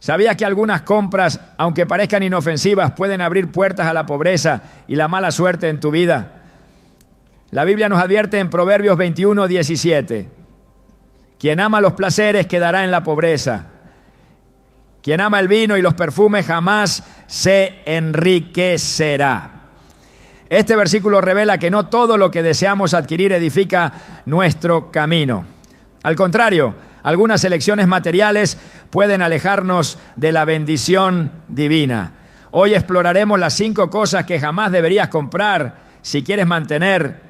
¿Sabías que algunas compras, aunque parezcan inofensivas, pueden abrir puertas a la pobreza y la mala suerte en tu vida? La Biblia nos advierte en Proverbios 21:17. Quien ama los placeres quedará en la pobreza. Quien ama el vino y los perfumes jamás se enriquecerá. Este versículo revela que no todo lo que deseamos adquirir edifica nuestro camino. Al contrario, algunas elecciones materiales pueden alejarnos de la bendición divina. Hoy exploraremos las 5 cosas que jamás deberías comprar si quieres mantener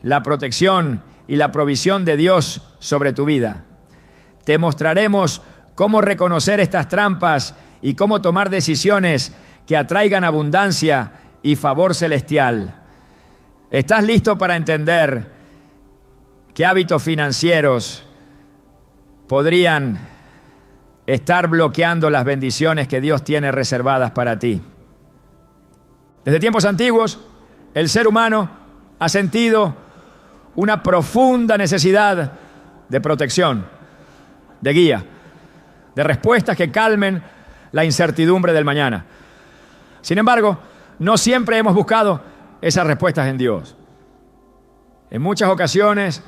la protección y la provisión de Dios sobre tu vida. Te mostraremos cómo reconocer estas trampas y cómo tomar decisiones que atraigan abundancia y favor celestial. ¿Estás listo para entender qué hábitos financieros podrían estar bloqueando las bendiciones que Dios tiene reservadas para ti? Desde tiempos antiguos, el ser humano ha sentido una profunda necesidad de protección, de guía, de respuestas que calmen la incertidumbre del mañana. Sin embargo, no siempre hemos buscado esas respuestas en Dios. En muchas ocasiones,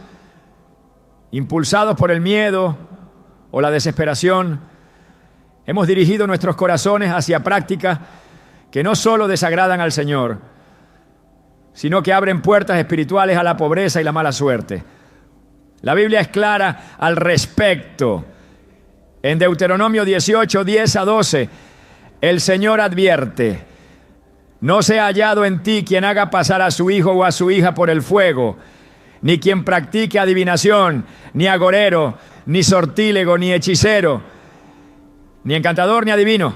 impulsados por el miedo o la desesperación, hemos dirigido nuestros corazones hacia prácticas que no solo desagradan al Señor, sino que abren puertas espirituales a la pobreza y la mala suerte. La Biblia es clara al respecto. En Deuteronomio 18:10-12, el Señor advierte: no sea hallado en ti quien haga pasar a su hijo o a su hija por el fuego, ni quien practique adivinación, ni agorero, ni sortílego, ni hechicero, ni encantador, ni adivino,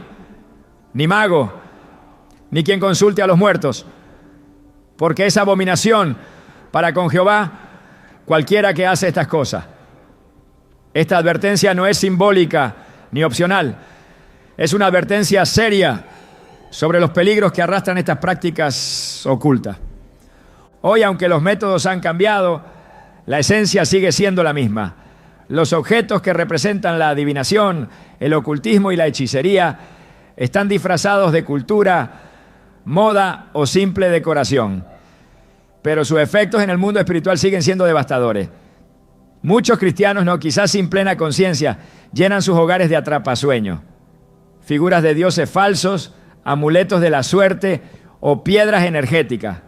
ni mago, ni quien consulte a los muertos, porque es abominación para con Jehová cualquiera que hace estas cosas. Esta advertencia no es simbólica ni opcional, es una advertencia seria sobre los peligros que arrastran estas prácticas ocultas. Hoy, aunque los métodos han cambiado, la esencia sigue siendo la misma. Los objetos que representan la adivinación, el ocultismo y la hechicería están disfrazados de cultura, moda o simple decoración, pero sus efectos en el mundo espiritual siguen siendo devastadores. Muchos cristianos, quizás sin plena conciencia, llenan sus hogares de atrapasueños, figuras de dioses falsos, amuletos de la suerte o piedras energéticas,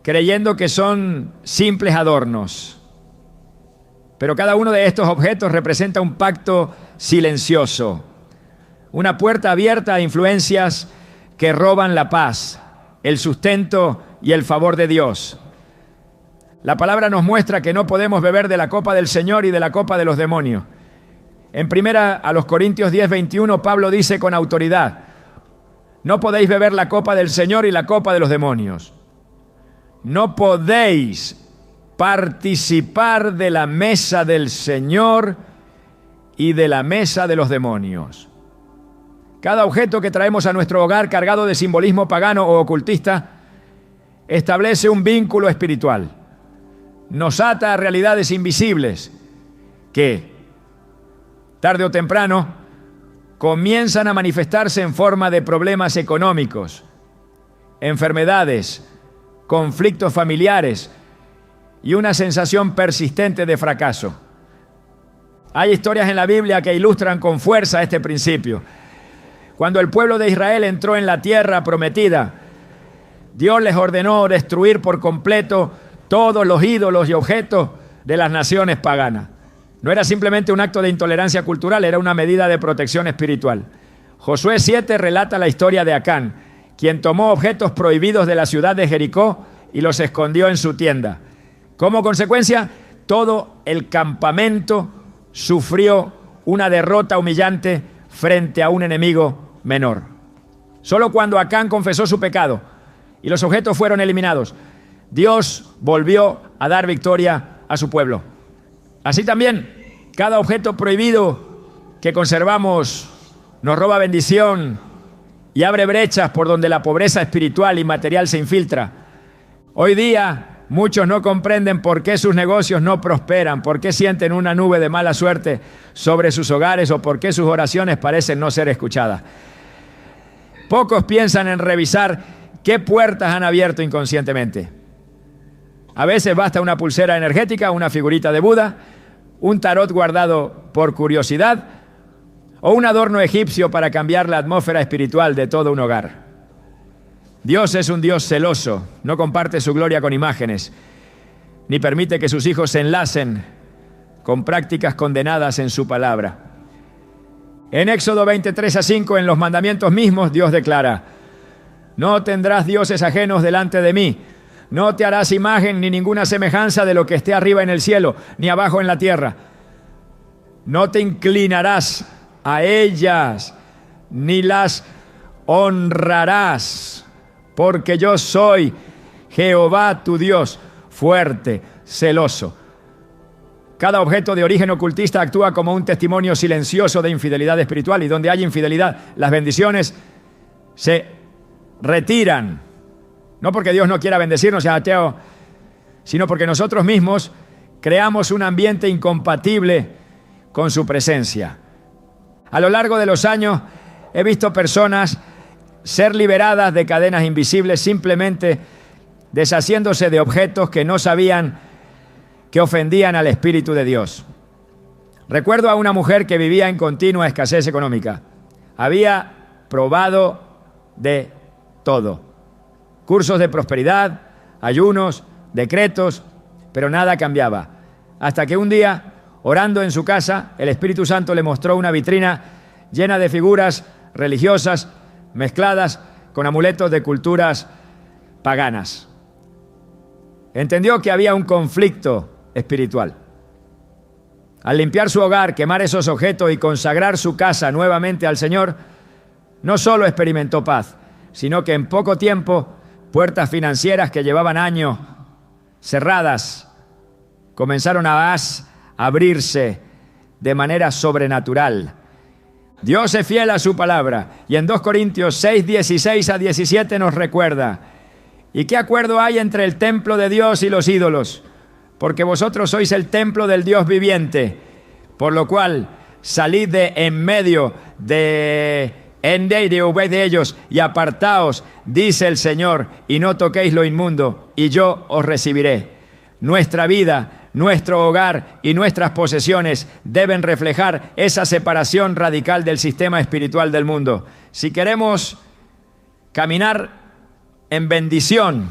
creyendo que son simples adornos. Pero cada uno de estos objetos representa un pacto silencioso, una puerta abierta a influencias que roban la paz, el sustento y el favor de Dios. La palabra nos muestra que no podemos beber de la copa del Señor y de la copa de los demonios. En 1 Corintios 10:21, Pablo dice con autoridad: no podéis beber la copa del Señor y la copa de los demonios. No podéis participar de la mesa del Señor y de la mesa de los demonios. Cada objeto que traemos a nuestro hogar cargado de simbolismo pagano o ocultista establece un vínculo espiritual. Nos ata a realidades invisibles que, tarde o temprano, comienzan a manifestarse en forma de problemas económicos, enfermedades, conflictos familiares y una sensación persistente de fracaso. Hay historias en la Biblia que ilustran con fuerza este principio. Cuando el pueblo de Israel entró en la tierra prometida, Dios les ordenó destruir por completo todos los ídolos y objetos de las naciones paganas. No era simplemente un acto de intolerancia cultural, era una medida de protección espiritual. Josué 7 relata la historia de Acán, quien tomó objetos prohibidos de la ciudad de Jericó y los escondió en su tienda. Como consecuencia, todo el campamento sufrió una derrota humillante frente a un enemigo menor. Solo cuando Acán confesó su pecado y los objetos fueron eliminados, Dios volvió a dar victoria a su pueblo. Así también, cada objeto prohibido que conservamos nos roba bendición y abre brechas por donde la pobreza espiritual y material se infiltra. Hoy día, Muchos no comprenden por qué sus negocios no prosperan, por qué sienten una nube de mala suerte sobre sus hogares o por qué sus oraciones parecen no ser escuchadas. Pocos piensan en revisar qué puertas han abierto inconscientemente. A veces basta una pulsera energética, una figurita de Buda, un tarot guardado por curiosidad o un adorno egipcio para cambiar la atmósfera espiritual de todo un hogar. Dios es un Dios celoso, no comparte su gloria con imágenes, ni permite que sus hijos se enlacen con prácticas condenadas en su palabra. En Éxodo 23-5, en los mandamientos mismos, Dios declara: no tendrás dioses ajenos delante de mí, no te harás imagen ni ninguna semejanza de lo que esté arriba en el cielo, ni abajo en la tierra. No te inclinarás a ellas, ni las honrarás, porque yo soy Jehová tu Dios, fuerte, celoso. Cada objeto de origen ocultista actúa como un testimonio silencioso de infidelidad espiritual, y donde hay infidelidad, las bendiciones se retiran. No porque Dios no quiera bendecirnos, sea ateo, sino porque nosotros mismos creamos un ambiente incompatible con su presencia. A lo largo de los años he visto personas ser liberadas de cadenas invisibles simplemente deshaciéndose de objetos que no sabían que ofendían al Espíritu de Dios. Recuerdo a una mujer que vivía en continua escasez económica. Había probado de todo: cursos de prosperidad, ayunos, decretos, pero nada cambiaba. Hasta que un día, orando en su casa, el Espíritu Santo le mostró una vitrina llena de figuras religiosas mezcladas con amuletos de culturas paganas. Entendió que había un conflicto espiritual. Al limpiar su hogar, quemar esos objetos y consagrar su casa nuevamente al Señor, no solo experimentó paz, sino que en poco tiempo puertas financieras que llevaban años cerradas comenzaron a abrirse de manera sobrenatural. Dios es fiel a su palabra, y en 2 Corintios 6, 16 a 17 nos recuerda: ¿y qué acuerdo hay entre el templo de Dios y los ídolos? Porque vosotros sois el templo del Dios viviente, por lo cual salid de en medio de ellos y apartaos, dice el Señor, y no toquéis lo inmundo, y yo os recibiré. Nuestra vida, nuestro hogar y nuestras posesiones deben reflejar esa separación radical del sistema espiritual del mundo. Si queremos caminar en bendición,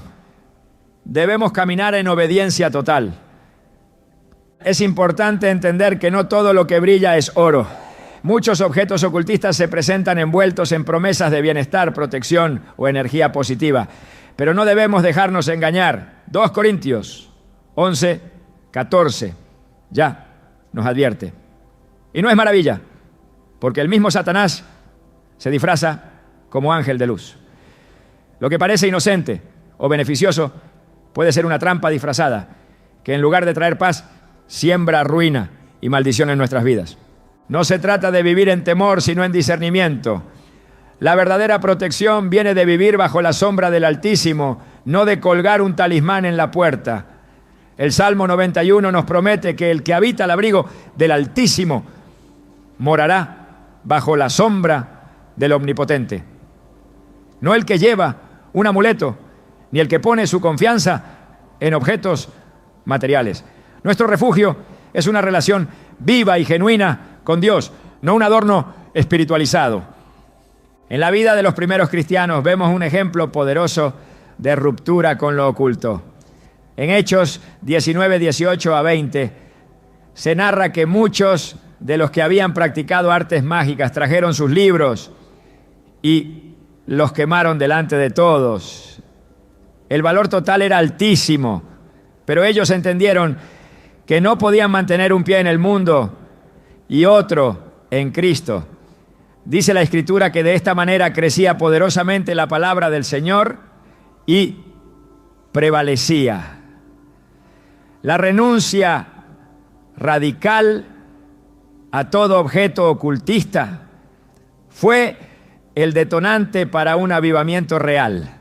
debemos caminar en obediencia total. Es importante entender que no todo lo que brilla es oro. Muchos objetos ocultistas se presentan envueltos en promesas de bienestar, protección o energía positiva, pero no debemos dejarnos engañar. 2 Corintios 11, 14 ya nos advierte. Y no es maravilla, porque el mismo Satanás se disfraza como ángel de luz. Lo que parece inocente o beneficioso puede ser una trampa disfrazada que, en lugar de traer paz, siembra ruina y maldición en nuestras vidas. No se trata de vivir en temor, sino en discernimiento. La verdadera protección viene de vivir bajo la sombra del Altísimo, no de colgar un talismán en la puerta. El Salmo 91 nos promete que el que habita al abrigo del Altísimo morará bajo la sombra del Omnipotente. No el que lleva un amuleto, ni el que pone su confianza en objetos materiales. Nuestro refugio es una relación viva y genuina con Dios, no un adorno espiritualizado. En la vida de los primeros cristianos vemos un ejemplo poderoso de ruptura con lo oculto. En Hechos 19, 18 a 20 se narra que muchos de los que habían practicado artes mágicas trajeron sus libros y los quemaron delante de todos. El valor total era altísimo, pero ellos entendieron que no podían mantener un pie en el mundo y otro en Cristo. Dice la Escritura que de esta manera crecía poderosamente la palabra del Señor y prevalecía. La renuncia radical a todo objeto ocultista fue el detonante para un avivamiento real,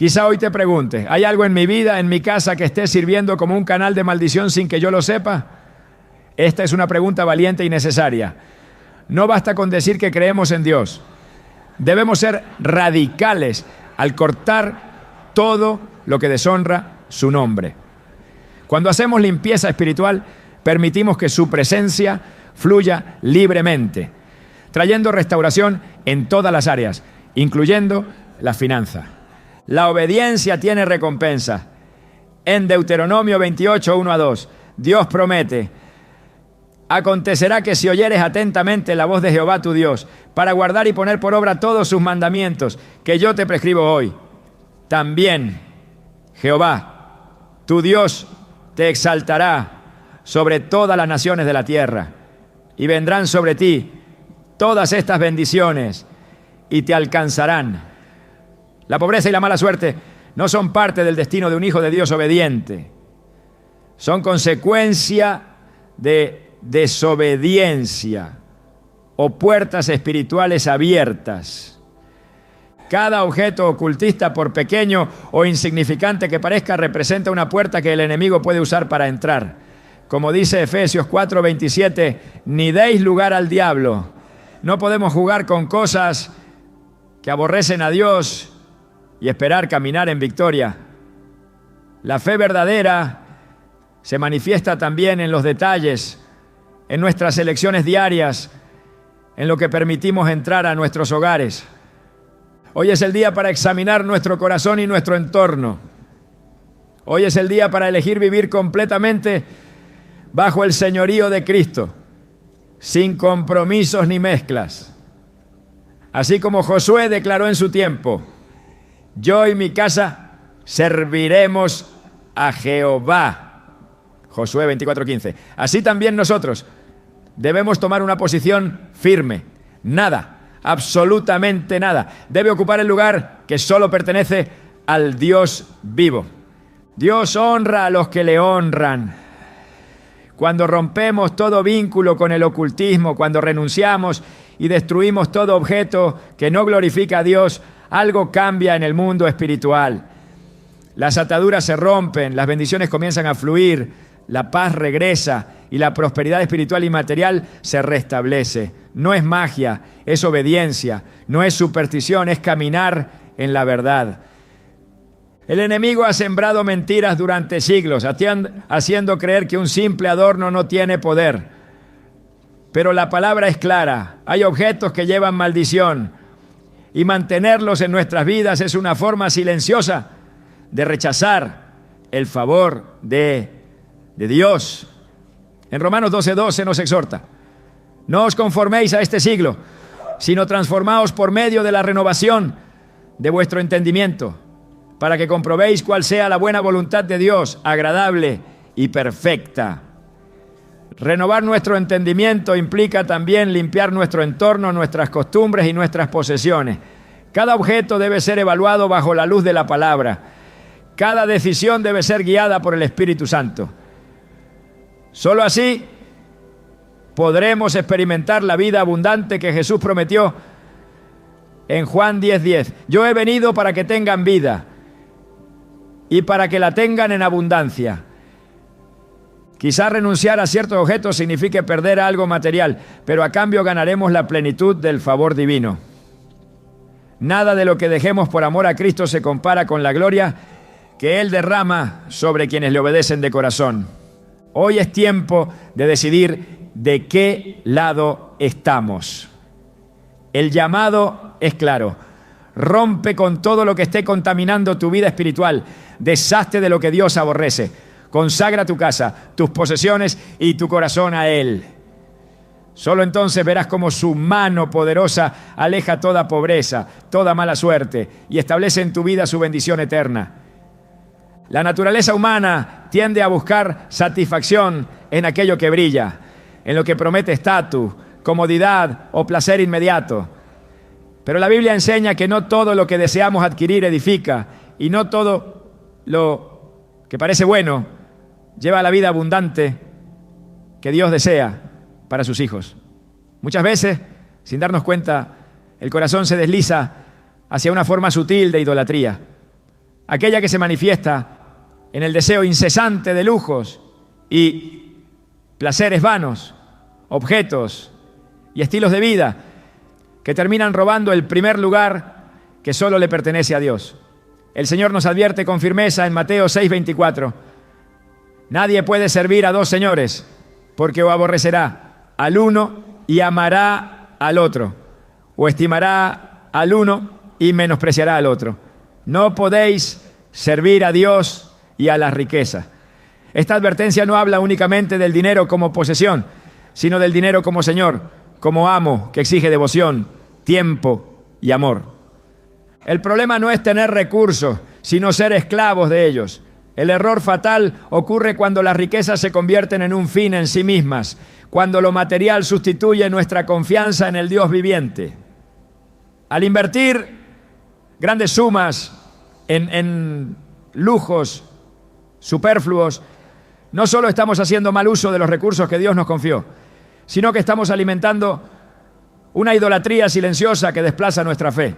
Quizá hoy te preguntes, ¿hay algo en mi vida, en mi casa, que esté sirviendo como un canal de maldición sin que yo lo sepa? Esta es una pregunta valiente y necesaria. No basta con decir que creemos en Dios. Debemos ser radicales al cortar todo lo que deshonra su nombre. Cuando hacemos limpieza espiritual, permitimos que su presencia fluya libremente, trayendo restauración en todas las áreas, incluyendo la finanza. La obediencia tiene recompensa. En Deuteronomio 28, 1-2, Dios promete: acontecerá que si oyeres atentamente la voz de Jehová tu Dios, para guardar y poner por obra todos sus mandamientos que yo te prescribo hoy, también Jehová, tu Dios, te exaltará sobre todas las naciones de la tierra, y vendrán sobre ti todas estas bendiciones y te alcanzarán. La pobreza y la mala suerte no son parte del destino de un hijo de Dios obediente. Son consecuencia de desobediencia o puertas espirituales abiertas. Cada objeto ocultista, por pequeño o insignificante que parezca, representa una puerta que el enemigo puede usar para entrar. Como dice Efesios 4:27, ni deis lugar al diablo. No podemos jugar con cosas que aborrecen a Dios y esperar caminar en victoria. La fe verdadera se manifiesta también en los detalles, en nuestras elecciones diarias, en lo que permitimos entrar a nuestros hogares. Hoy es el día para examinar nuestro corazón y nuestro entorno. Hoy es el día para elegir vivir completamente bajo el señorío de Cristo, sin compromisos ni mezclas. Así como Josué declaró en su tiempo: yo y mi casa serviremos a Jehová. Josué 24:15. Así también nosotros debemos tomar una posición firme. Nada, absolutamente nada, debe ocupar el lugar que solo pertenece al Dios vivo. Dios honra a los que le honran. Cuando rompemos todo vínculo con el ocultismo, cuando renunciamos y destruimos todo objeto que no glorifica a Dios, algo cambia en el mundo espiritual. Las ataduras se rompen, las bendiciones comienzan a fluir, la paz regresa y la prosperidad espiritual y material se restablece. No es magia, es obediencia, no es superstición, es caminar en la verdad. El enemigo ha sembrado mentiras durante siglos, haciendo creer que un simple adorno no tiene poder. Pero la palabra es clara, hay objetos que llevan maldición, y mantenerlos en nuestras vidas es una forma silenciosa de rechazar el favor de Dios. En Romanos 12:12 nos exhorta: no os conforméis a este siglo, sino transformaos por medio de la renovación de vuestro entendimiento, para que comprobéis cuál sea la buena voluntad de Dios, agradable y perfecta. Renovar nuestro entendimiento implica también limpiar nuestro entorno, nuestras costumbres y nuestras posesiones. Cada objeto debe ser evaluado bajo la luz de la palabra. Cada decisión debe ser guiada por el Espíritu Santo. Solo así podremos experimentar la vida abundante que Jesús prometió en Juan 10:10. Yo he venido para que tengan vida y para que la tengan en abundancia. Quizás renunciar a ciertos objetos signifique perder algo material, pero a cambio ganaremos la plenitud del favor divino. Nada de lo que dejemos por amor a Cristo se compara con la gloria que Él derrama sobre quienes le obedecen de corazón. Hoy es tiempo de decidir de qué lado estamos. El llamado es claro: rompe con todo lo que esté contaminando tu vida espiritual, deshazte de lo que Dios aborrece. Consagra tu casa, tus posesiones y tu corazón a Él. Solo entonces verás cómo su mano poderosa aleja toda pobreza, toda mala suerte y establece en tu vida su bendición eterna. La naturaleza humana tiende a buscar satisfacción en aquello que brilla, en lo que promete estatus, comodidad o placer inmediato. Pero la Biblia enseña que no todo lo que deseamos adquirir edifica, y no todo lo que parece bueno lleva a la vida abundante que Dios desea para sus hijos. Muchas veces, sin darnos cuenta, el corazón se desliza hacia una forma sutil de idolatría. aquella que se manifiesta en el deseo incesante de lujos y placeres vanos, objetos y estilos de vida que terminan robando el primer lugar que solo le pertenece a Dios. El Señor nos advierte con firmeza en Mateo 6:24: nadie puede servir a dos señores, porque o aborrecerá al uno y amará al otro, o estimará al uno y menospreciará al otro. No podéis servir a Dios y a la riqueza. Esta advertencia no habla únicamente del dinero como posesión, sino del dinero como señor, como amo que exige devoción, tiempo y amor. El problema no es tener recursos, sino ser esclavos de ellos. El error fatal ocurre cuando las riquezas se convierten en un fin en sí mismas, cuando lo material sustituye nuestra confianza en el Dios viviente. Al invertir grandes sumas en lujos superfluos, no solo estamos haciendo mal uso de los recursos que Dios nos confió, sino que estamos alimentando una idolatría silenciosa que desplaza nuestra fe.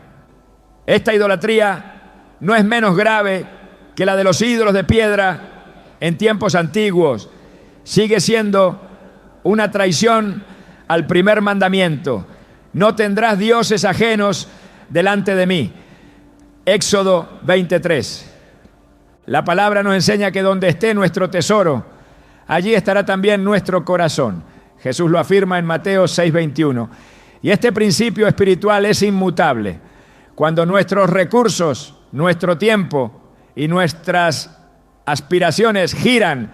Esta idolatría no es menos grave que la de los ídolos de piedra en tiempos antiguos. Sigue siendo una traición al primer mandamiento: no tendrás dioses ajenos delante de mí. Éxodo 23. La palabra nos enseña que donde esté nuestro tesoro, allí estará también nuestro corazón. Jesús lo afirma en Mateo 6:21. Y este principio espiritual es inmutable. Cuando nuestros recursos, nuestro tiempo y nuestras aspiraciones giran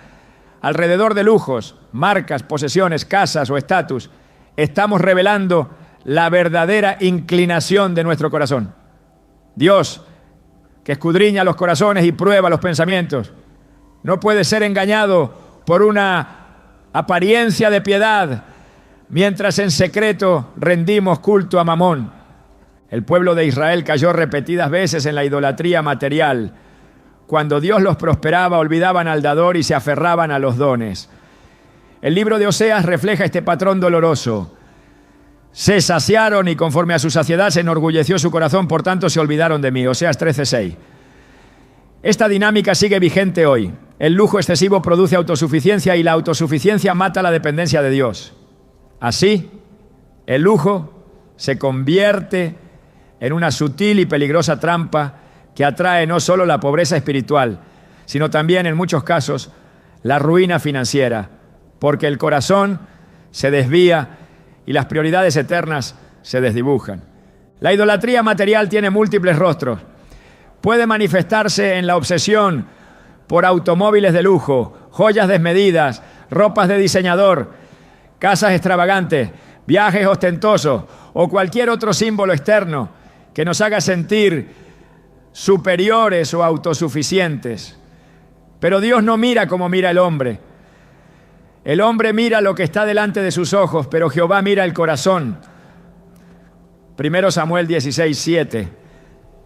alrededor de lujos, marcas, posesiones, casas o estatus, estamos revelando la verdadera inclinación de nuestro corazón. Dios, que escudriña los corazones y prueba los pensamientos, no puede ser engañado por una apariencia de piedad mientras en secreto rendimos culto a Mamón. El pueblo de Israel cayó repetidas veces en la idolatría material. Cuando Dios los prosperaba, olvidaban al dador y se aferraban a los dones. El libro de Oseas refleja este patrón doloroso. Se saciaron y conforme a su saciedad se enorgulleció su corazón, por tanto se olvidaron de mí. Oseas 13:6. Esta dinámica sigue vigente hoy. El lujo excesivo produce autosuficiencia y la autosuficiencia mata la dependencia de Dios. Así, el lujo se convierte en una sutil y peligrosa trampa que atrae no solo la pobreza espiritual, sino también, en muchos casos, la ruina financiera, porque el corazón se desvía y las prioridades eternas se desdibujan. La idolatría material tiene múltiples rostros. Puede manifestarse en la obsesión por automóviles de lujo, joyas desmedidas, ropas de diseñador, casas extravagantes, viajes ostentosos o cualquier otro símbolo externo que nos haga sentir superiores o autosuficientes. Pero Dios no mira como mira el hombre. El hombre mira lo que está delante de sus ojos, pero Jehová mira el corazón. 1 Samuel 16:7.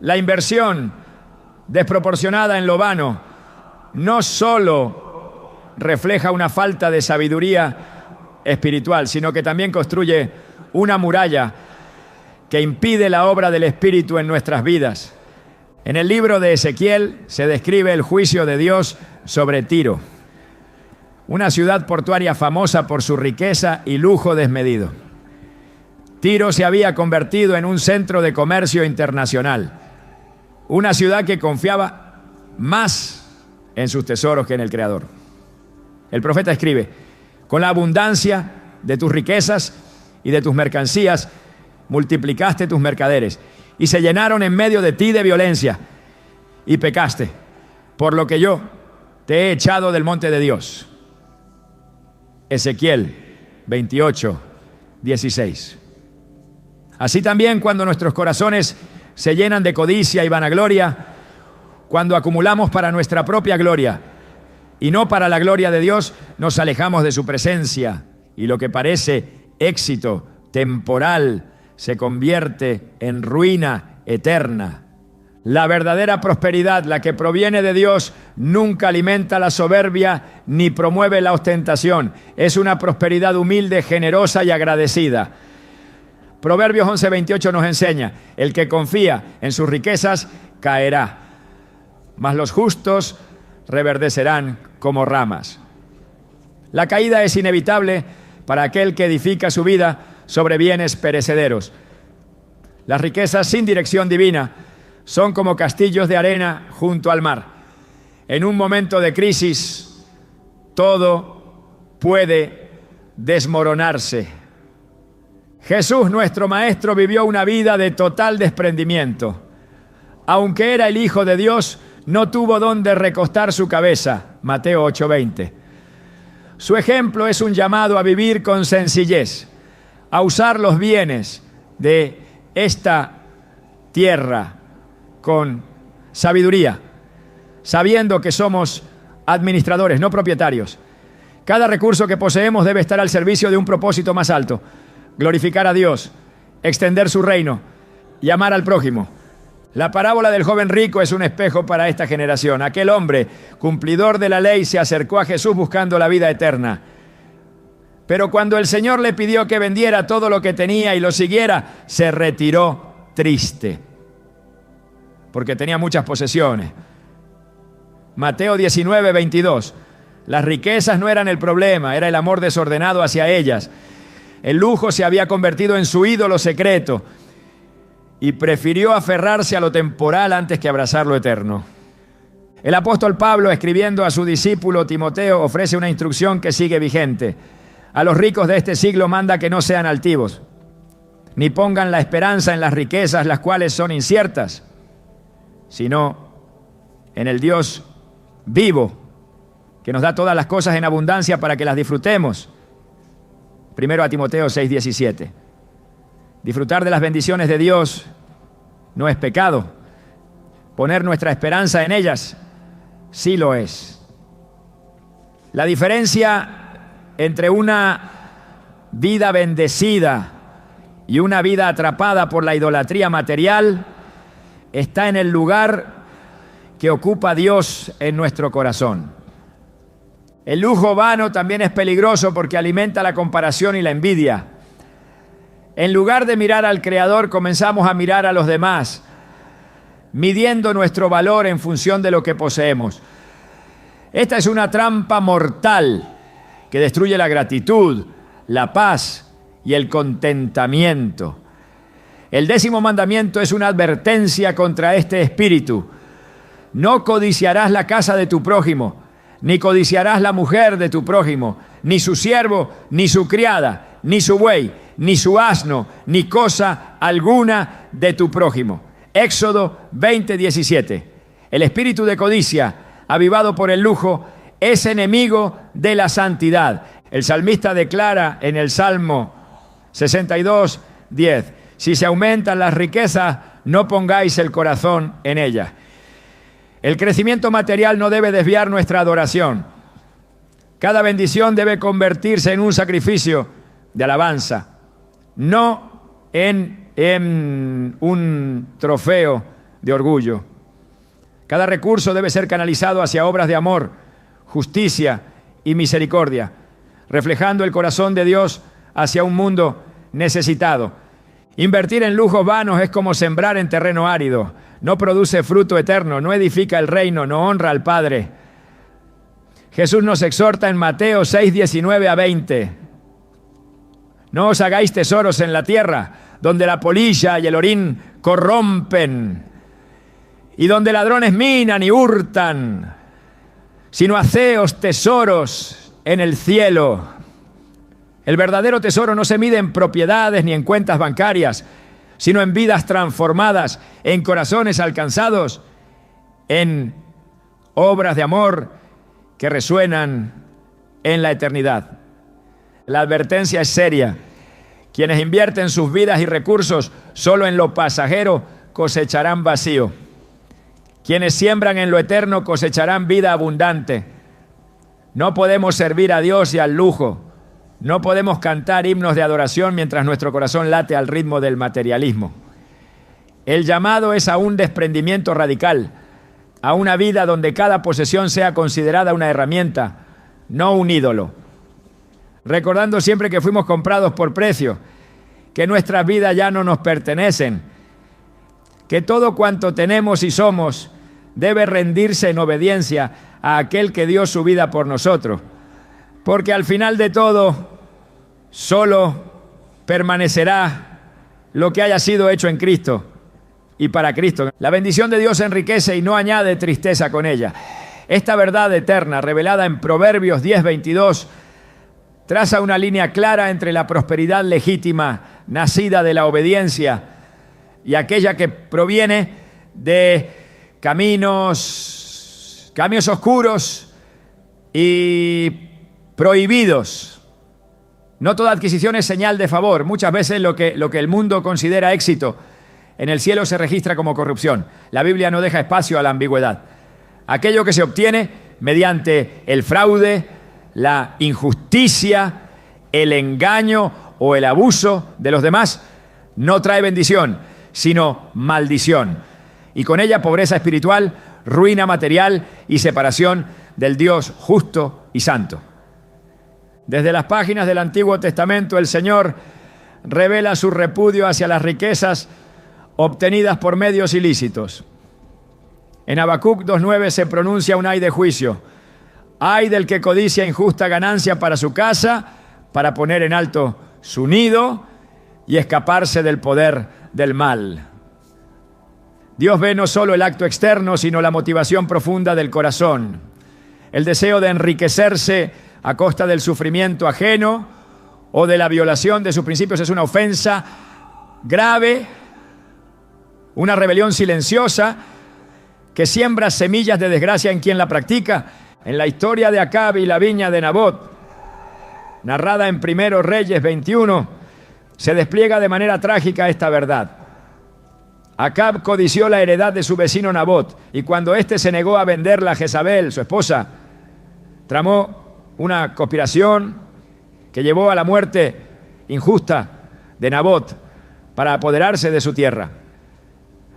La inversión desproporcionada en lo vano no solo refleja una falta de sabiduría espiritual, sino que también construye una muralla que impide la obra del Espíritu en nuestras vidas. En el libro de Ezequiel se describe el juicio de Dios sobre Tiro, una ciudad portuaria famosa por su riqueza y lujo desmedido. Tiro se había convertido en un centro de comercio internacional, una ciudad que confiaba más en sus tesoros que en el Creador. El profeta escribe: con la abundancia de tus riquezas y de tus mercancías multiplicaste tus mercaderes, y se llenaron en medio de ti de violencia, y pecaste, por lo que yo te he echado del monte de Dios. Ezequiel 28:16. Así también, cuando nuestros corazones se llenan de codicia y vanagloria, cuando acumulamos para nuestra propia gloria y no para la gloria de Dios, nos alejamos de su presencia, y lo que parece éxito temporal se convierte en ruina eterna. La verdadera prosperidad, la que proviene de Dios, nunca alimenta la soberbia ni promueve la ostentación. Es una prosperidad humilde, generosa y agradecida. Proverbios 11:28 nos enseña: el que confía en sus riquezas caerá, mas los justos reverdecerán como ramas. La caída es inevitable para aquel que edifica su vida sobre bienes perecederos. Las riquezas sin dirección divina son como castillos de arena junto al mar. En un momento de crisis, todo puede desmoronarse. Jesús, nuestro Maestro, vivió una vida de total desprendimiento. Aunque era el Hijo de Dios, no tuvo dónde recostar su cabeza. Mateo 8:20. Su ejemplo es un llamado a vivir con sencillez, a usar los bienes de esta tierra con sabiduría, sabiendo que somos administradores, no propietarios. Cada recurso que poseemos debe estar al servicio de un propósito más alto: glorificar a Dios, extender su reino y amar al prójimo. La parábola del joven rico es un espejo para esta generación. Aquel hombre, cumplidor de la ley, se acercó a Jesús buscando la vida eterna. Pero cuando el Señor le pidió que vendiera todo lo que tenía y lo siguiera, se retiró triste, porque tenía muchas posesiones. Mateo 19:22. Las riquezas no eran el problema, era el amor desordenado hacia ellas. El lujo se había convertido en su ídolo secreto y prefirió aferrarse a lo temporal antes que abrazar lo eterno. El apóstol Pablo, escribiendo a su discípulo Timoteo, ofrece una instrucción que sigue vigente. A los ricos de este siglo manda que no sean altivos, ni pongan la esperanza en las riquezas, las cuales son inciertas, sino en el Dios vivo, que nos da todas las cosas en abundancia para que las disfrutemos. Primero a Timoteo 6:17. Disfrutar de las bendiciones de Dios no es pecado. Poner nuestra esperanza en ellas sí lo es. La diferencia entre una vida bendecida y una vida atrapada por la idolatría material está en el lugar que ocupa Dios en nuestro corazón. El lujo vano también es peligroso porque alimenta la comparación y la envidia. En lugar de mirar al Creador, comenzamos a mirar a los demás, midiendo nuestro valor en función de lo que poseemos. Esta es una trampa mortal que destruye la gratitud, la paz y el contentamiento. El 10º mandamiento es una advertencia contra este espíritu. No codiciarás la casa de tu prójimo, ni codiciarás la mujer de tu prójimo, ni su siervo, ni su criada, ni su buey, ni su asno, ni cosa alguna de tu prójimo. Éxodo 20:17. El espíritu de codicia, avivado por el lujo, es enemigo de la santidad. El salmista declara en el Salmo 62:10: si se aumentan las riquezas, no pongáis el corazón en ellas. El crecimiento material no debe desviar nuestra adoración. Cada bendición debe convertirse en un sacrificio de alabanza, no en un trofeo de orgullo. Cada recurso debe ser canalizado hacia obras de amor, justicia y misericordia, reflejando el corazón de Dios hacia un mundo necesitado. Invertir en lujos vanos es como sembrar en terreno árido. No produce fruto eterno, no edifica el reino, no honra al Padre. Jesús nos exhorta en Mateo 6:19-20. No os hagáis tesoros en la tierra, donde la polilla y el orín corrompen, y donde ladrones minan y hurtan, sino haceos tesoros en el cielo. El verdadero tesoro no se mide en propiedades ni en cuentas bancarias, sino en vidas transformadas, en corazones alcanzados, en obras de amor que resuenan en la eternidad. La advertencia es seria. Quienes invierten sus vidas y recursos solo en lo pasajero cosecharán vacío. Quienes siembran en lo eterno cosecharán vida abundante. No podemos servir a Dios y al lujo. No podemos cantar himnos de adoración mientras nuestro corazón late al ritmo del materialismo. El llamado es a un desprendimiento radical, a una vida donde cada posesión sea considerada una herramienta, no un ídolo. Recordando siempre que fuimos comprados por precio, que nuestras vidas ya no nos pertenecen, que todo cuanto tenemos y somos debe rendirse en obediencia a aquel que dio su vida por nosotros, porque al final de todo solo permanecerá lo que haya sido hecho en Cristo y para Cristo. La bendición de Dios enriquece y no añade tristeza con ella. Esta verdad eterna, revelada en Proverbios 10:22, traza una línea clara entre la prosperidad legítima, nacida de la obediencia, y aquella que proviene de caminos oscuros y prohibidos. No toda adquisición es señal de favor. Muchas veces lo que el mundo considera éxito, en el cielo se registra como corrupción. La Biblia no deja espacio a la ambigüedad. Aquello que se obtiene mediante el fraude, la injusticia, el engaño o el abuso de los demás no trae bendición, sino maldición. Y con ella pobreza espiritual, ruina material y separación del Dios justo y santo. Desde las páginas del Antiguo Testamento, el Señor revela su repudio hacia las riquezas obtenidas por medios ilícitos. En Habacuc 2:9 se pronuncia un ay de juicio. Ay del que codicia injusta ganancia para su casa, para poner en alto su nido y escaparse del poder del mal. Dios ve no solo el acto externo, sino la motivación profunda del corazón. El deseo de enriquecerse a costa del sufrimiento ajeno o de la violación de sus principios es una ofensa grave, una rebelión silenciosa que siembra semillas de desgracia en quien la practica. En la historia de Acab y la viña de Nabot, narrada en 1 Reyes 21, se despliega de manera trágica esta verdad. Acab codició la heredad de su vecino Nabot, y cuando éste se negó a venderla a Jezabel, su esposa, tramó una conspiración que llevó a la muerte injusta de Nabot para apoderarse de su tierra.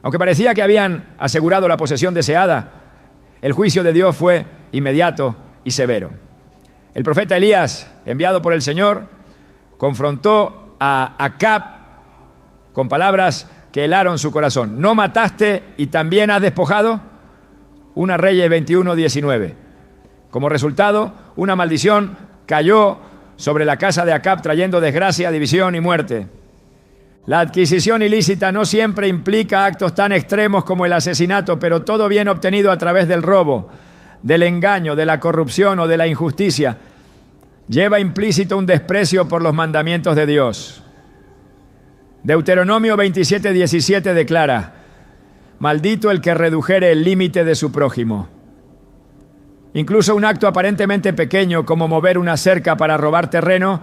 Aunque parecía que habían asegurado la posesión deseada, el juicio de Dios fue inmediato y severo. El profeta Elías, enviado por el Señor, confrontó a Acab con palabras que helaron su corazón. ¿No mataste y también has despojado? 1 Reyes 21:19. Como resultado, una maldición cayó sobre la casa de Acab, trayendo desgracia, división y muerte. La adquisición ilícita no siempre implica actos tan extremos como el asesinato, pero todo bien obtenido a través del robo, del engaño, de la corrupción o de la injusticia lleva implícito un desprecio por los mandamientos de Dios. Deuteronomio 27:17 declara: maldito el que redujere el límite de su prójimo. Incluso un acto aparentemente pequeño como mover una cerca para robar terreno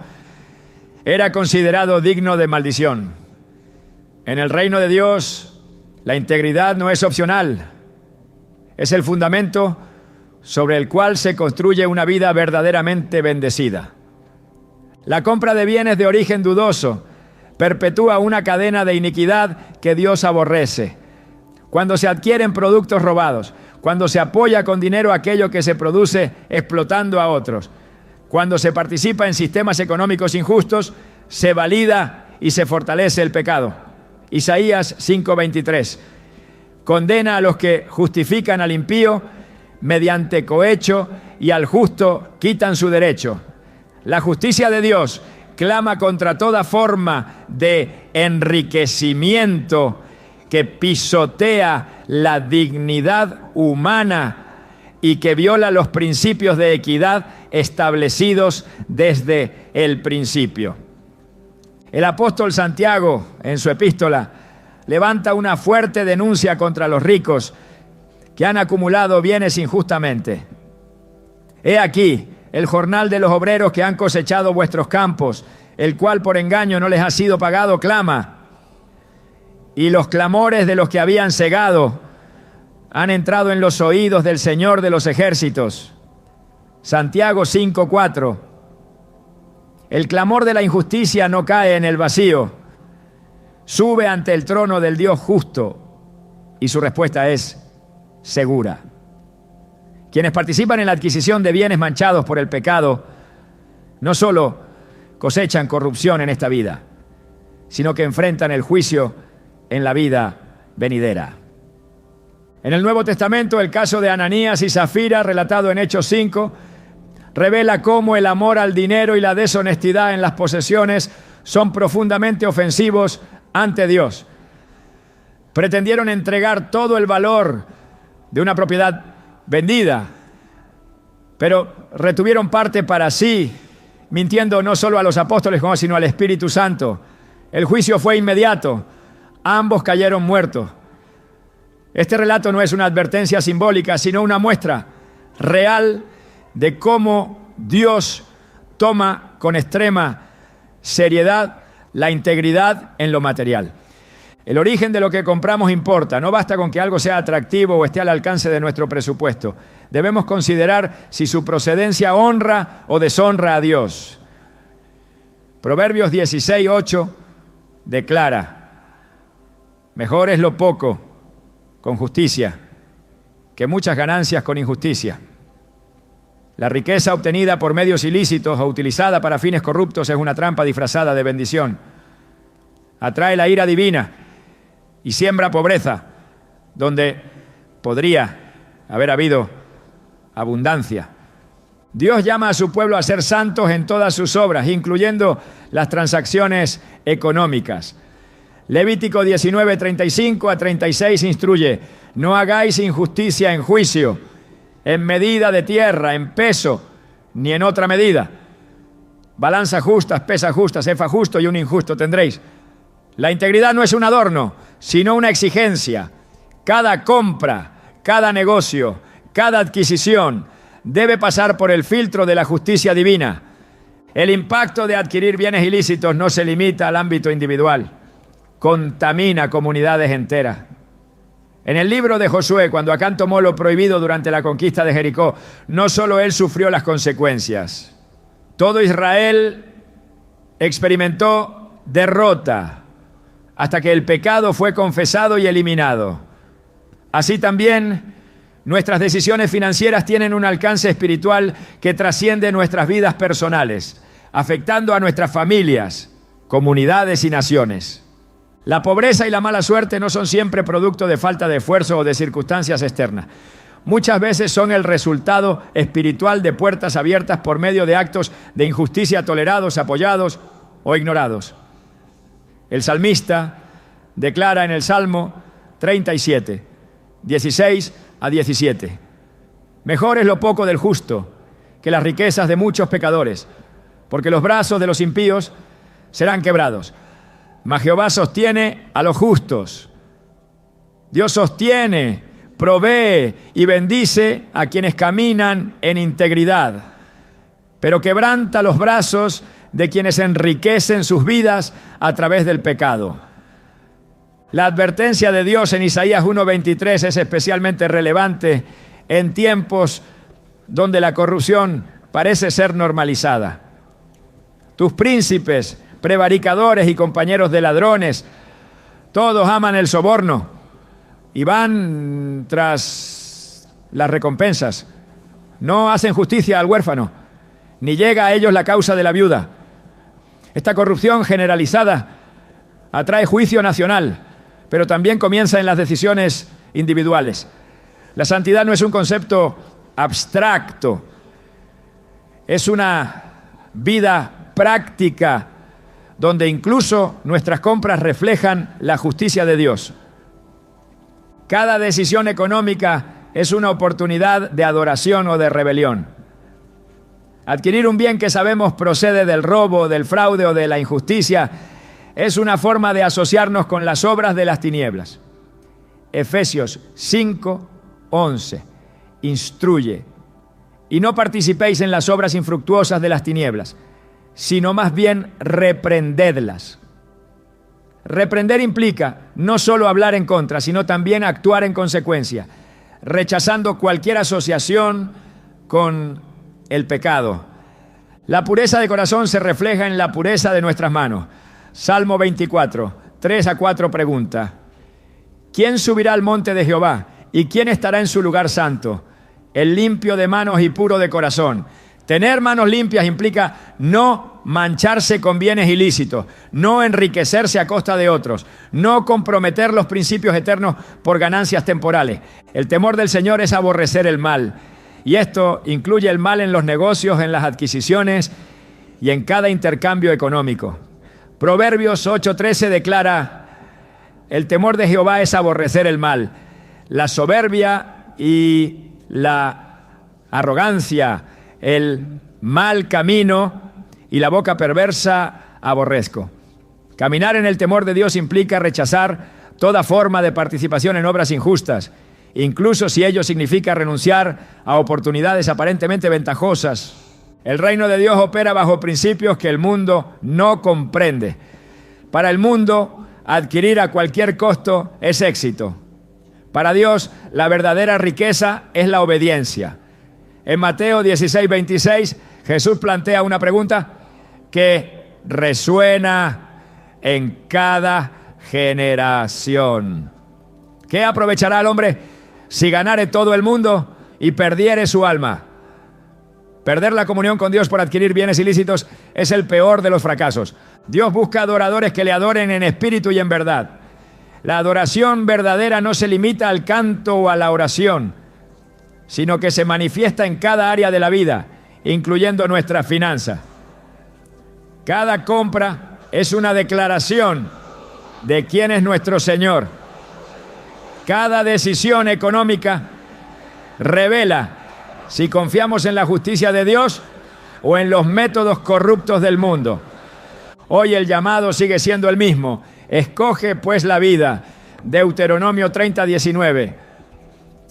era considerado digno de maldición. En el reino de Dios, la integridad no es opcional, es el fundamento sobre el cual se construye una vida verdaderamente bendecida. La compra de bienes de origen dudoso perpetúa una cadena de iniquidad que Dios aborrece. Cuando se adquieren productos robados, cuando se apoya con dinero aquello que se produce explotando a otros, cuando se participa en sistemas económicos injustos, se valida y se fortalece el pecado. Isaías 5:23. Condena a los que justifican al impío mediante cohecho y al justo quitan su derecho. La justicia de Dios clama contra toda forma de enriquecimiento que pisotea la dignidad humana y que viola los principios de equidad establecidos desde el principio. El apóstol Santiago, en su epístola, levanta una fuerte denuncia contra los ricos que han acumulado bienes injustamente. He aquí el jornal de los obreros que han cosechado vuestros campos, el cual por engaño no les ha sido pagado, clama. Y los clamores de los que habían cegado han entrado en los oídos del Señor de los ejércitos. Santiago 5:4. El clamor de la injusticia no cae en el vacío, sube ante el trono del Dios justo y su respuesta es segura. Quienes participan en la adquisición de bienes manchados por el pecado no solo cosechan corrupción en esta vida, sino que enfrentan el juicio en la vida venidera. En el Nuevo Testamento, el caso de Ananías y Zafira, relatado en Hechos 5, revela cómo el amor al dinero y la deshonestidad en las posesiones son profundamente ofensivos ante Dios. Pretendieron entregar todo el valor de una propiedad vendida, pero retuvieron parte para sí, mintiendo no solo a los apóstoles, sino al Espíritu Santo. El juicio fue inmediato. Ambos cayeron muertos. Este relato no es una advertencia simbólica, sino una muestra real de cómo Dios toma con extrema seriedad la integridad en lo material. El origen de lo que compramos importa. No basta con que algo sea atractivo o esté al alcance de nuestro presupuesto. Debemos considerar si su procedencia honra o deshonra a Dios. Proverbios 16:8 declara: mejor es lo poco con justicia que muchas ganancias con injusticia. La riqueza obtenida por medios ilícitos o utilizada para fines corruptos es una trampa disfrazada de bendición. Atrae la ira divina y siembra pobreza donde podría haber habido abundancia. Dios llama a su pueblo a ser santos en todas sus obras, incluyendo las transacciones económicas. Levítico 19:35 a 36 instruye: no hagáis injusticia en juicio, en medida de tierra, en peso, ni en otra medida. Balanza justas, pesa justas, efa justo y un injusto tendréis. La integridad no es un adorno, sino una exigencia. Cada compra, cada negocio, cada adquisición debe pasar por el filtro de la justicia divina. El impacto de adquirir bienes ilícitos no se limita al ámbito individual, contamina comunidades enteras. En el libro de Josué, cuando Acán tomó lo prohibido durante la conquista de Jericó, no solo él sufrió las consecuencias, todo Israel experimentó derrota hasta que el pecado fue confesado y eliminado. Así también nuestras decisiones financieras tienen un alcance espiritual que trasciende nuestras vidas personales, afectando a nuestras familias, comunidades y naciones. La pobreza y la mala suerte no son siempre producto de falta de esfuerzo o de circunstancias externas. Muchas veces son el resultado espiritual de puertas abiertas por medio de actos de injusticia tolerados, apoyados o ignorados. El salmista declara en el Salmo 37, 16 a 17: mejor es lo poco del justo que las riquezas de muchos pecadores, porque los brazos de los impíos serán quebrados. Mas Jehová sostiene a los justos. Dios sostiene, provee y bendice a quienes caminan en integridad, pero quebranta los brazos de quienes enriquecen sus vidas a través del pecado. La advertencia de Dios en Isaías 1:23 es especialmente relevante en tiempos donde la corrupción parece ser normalizada. Tus príncipes, prevaricadores y compañeros de ladrones, todos aman el soborno y van tras las recompensas. No hacen justicia al huérfano, ni llega a ellos la causa de la viuda. Esta corrupción generalizada atrae juicio nacional, pero también comienza en las decisiones individuales. La santidad no es un concepto abstracto, es una vida práctica donde incluso nuestras compras reflejan la justicia de Dios. Cada decisión económica es una oportunidad de adoración o de rebelión. Adquirir un bien que sabemos procede del robo, del fraude o de la injusticia es una forma de asociarnos con las obras de las tinieblas. Efesios 5:11 instruye: y no participéis en las obras infructuosas de las tinieblas, sino más bien reprendedlas. Reprender implica no solo hablar en contra, sino también actuar en consecuencia, rechazando cualquier asociación con el pecado. La pureza de corazón se refleja en la pureza de nuestras manos. Salmo 24, 3 a 4 pregunta: ¿quién subirá al monte de Jehová? ¿Y quién estará en su lugar santo? El limpio de manos y puro de corazón. Tener manos limpias implica no mancharse con bienes ilícitos, no enriquecerse a costa de otros, no comprometer los principios eternos por ganancias temporales. El temor del Señor es aborrecer el mal, y esto incluye el mal en los negocios, en las adquisiciones y en cada intercambio económico. Proverbios 8:13 declara: el temor de Jehová es aborrecer el mal, la soberbia y la arrogancia, el mal camino y la boca perversa aborrezco. Caminar en el temor de Dios implica rechazar toda forma de participación en obras injustas, incluso si ello significa renunciar a oportunidades aparentemente ventajosas. El reino de Dios opera bajo principios que el mundo no comprende. Para el mundo, adquirir a cualquier costo es éxito. Para Dios, la verdadera riqueza es la obediencia. En Mateo 16:26, Jesús plantea una pregunta que resuena en cada generación. ¿Qué aprovechará el hombre si ganare todo el mundo y perdiere su alma? Perder la comunión con Dios por adquirir bienes ilícitos es el peor de los fracasos. Dios busca adoradores que le adoren en espíritu y en verdad. La adoración verdadera no se limita al canto o a la oración, sino que se manifiesta en cada área de la vida, incluyendo nuestras finanzas. Cada compra es una declaración de quién es nuestro Señor. Cada decisión económica revela si confiamos en la justicia de Dios o en los métodos corruptos del mundo. Hoy el llamado sigue siendo el mismo. Escoge pues la vida. Deuteronomio 30:19.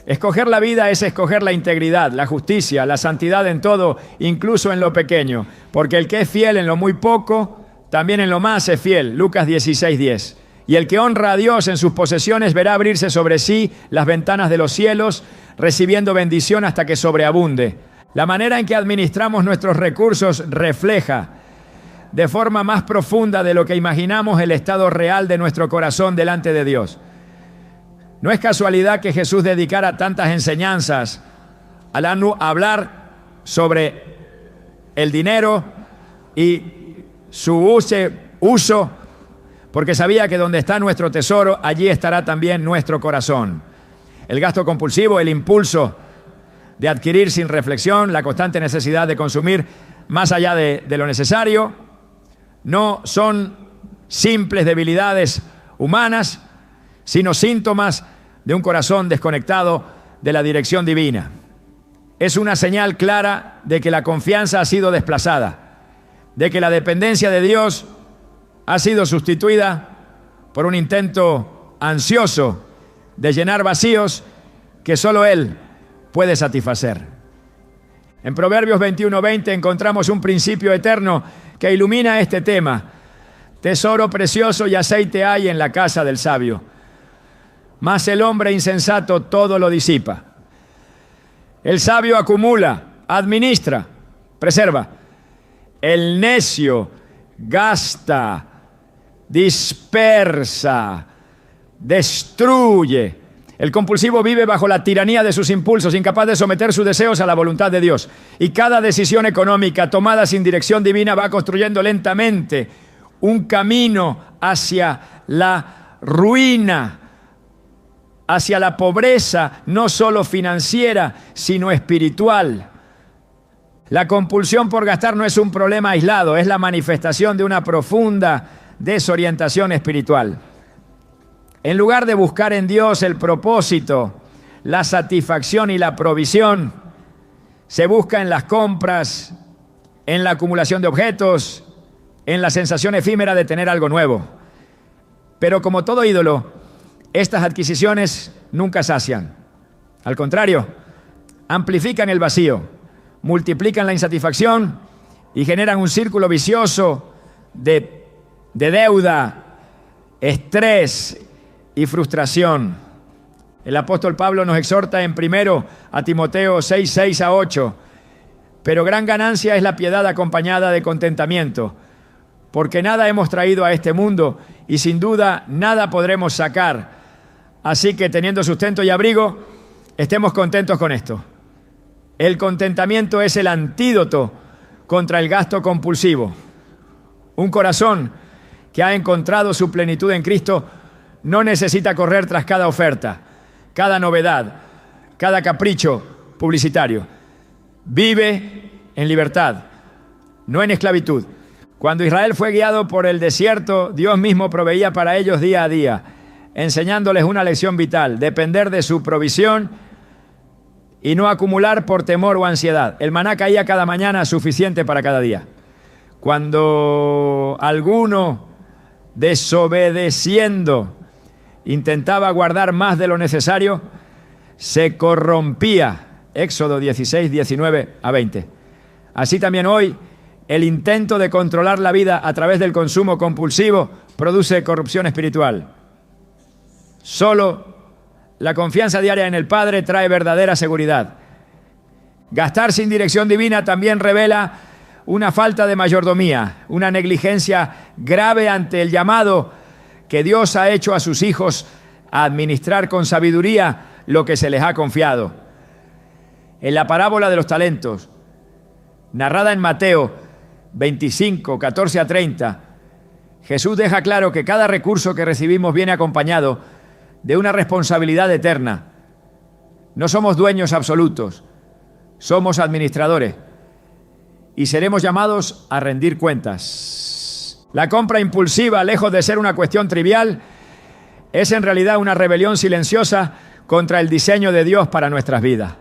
Escoger la vida es escoger la integridad, la justicia, la santidad en todo, incluso en lo pequeño. Porque el que es fiel en lo muy poco, también en lo más es fiel. Lucas 16:10. Y el que honra a Dios en sus posesiones verá abrirse sobre sí las ventanas de los cielos, recibiendo bendición hasta que sobreabunde. La manera en que administramos nuestros recursos refleja de forma más profunda de lo que imaginamos el estado real de nuestro corazón delante de Dios. No es casualidad que Jesús dedicara tantas enseñanzas al hablar sobre el dinero y su uso, porque sabía que donde está nuestro tesoro, allí estará también nuestro corazón. El gasto compulsivo, el impulso de adquirir sin reflexión, la constante necesidad de consumir más allá de lo necesario, no son simples debilidades humanas, sino síntomas de un corazón desconectado de la dirección divina. Es una señal clara de que la confianza ha sido desplazada, de que la dependencia de Dios ha sido sustituida por un intento ansioso de llenar vacíos que solo Él puede satisfacer. En Proverbios 21:20 encontramos un principio eterno que ilumina este tema. Tesoro precioso y aceite hay en la casa del sabio, mas el hombre insensato todo lo disipa. El sabio acumula, administra, preserva. El necio gasta, dispersa, destruye. El compulsivo vive bajo la tiranía de sus impulsos, incapaz de someter sus deseos a la voluntad de Dios. Y cada decisión económica tomada sin dirección divina va construyendo lentamente un camino hacia la ruina, hacia la pobreza, no solo financiera, sino espiritual. La compulsión por gastar no es un problema aislado, es la manifestación de una profunda desorientación espiritual. En lugar de buscar en Dios el propósito, la satisfacción y la provisión, se busca en las compras, en la acumulación de objetos, en la sensación efímera de tener algo nuevo. Pero como todo ídolo, estas adquisiciones nunca sacian. Al contrario, amplifican el vacío, multiplican la insatisfacción y generan un círculo vicioso de deuda, estrés y frustración. El apóstol Pablo nos exhorta en 1 Timoteo 6:6-8. Pero gran ganancia es la piedad acompañada de contentamiento, porque nada hemos traído a este mundo y sin duda nada podremos sacar. Así que teniendo sustento y abrigo, estemos contentos con esto. El contentamiento es el antídoto contra el gasto compulsivo. Un corazón que ha encontrado su plenitud en Cristo no necesita correr tras cada oferta, cada novedad, cada capricho publicitario. Vive en libertad, no en esclavitud. Cuando Israel fue guiado por el desierto, Dios mismo proveía para ellos día a día, enseñándoles una lección vital: depender de su provisión y no acumular por temor o ansiedad. El maná caía cada mañana, suficiente para cada día. Cuando alguno, desobedeciendo, intentaba guardar más de lo necesario, se corrompía. Éxodo 16, 19 a 20. Así también hoy, el intento de controlar la vida a través del consumo compulsivo produce corrupción espiritual. Solo la confianza diaria en el Padre trae verdadera seguridad. Gastar sin dirección divina también revela una falta de mayordomía, una negligencia grave ante el llamado que Dios ha hecho a sus hijos a administrar con sabiduría lo que se les ha confiado. En la parábola de los talentos, narrada en Mateo 25, 14 a 30, Jesús deja claro que cada recurso que recibimos viene acompañado de una responsabilidad eterna. No somos dueños absolutos, somos administradores y seremos llamados a rendir cuentas. La compra impulsiva, lejos de ser una cuestión trivial, es en realidad una rebelión silenciosa contra el diseño de Dios para nuestras vidas.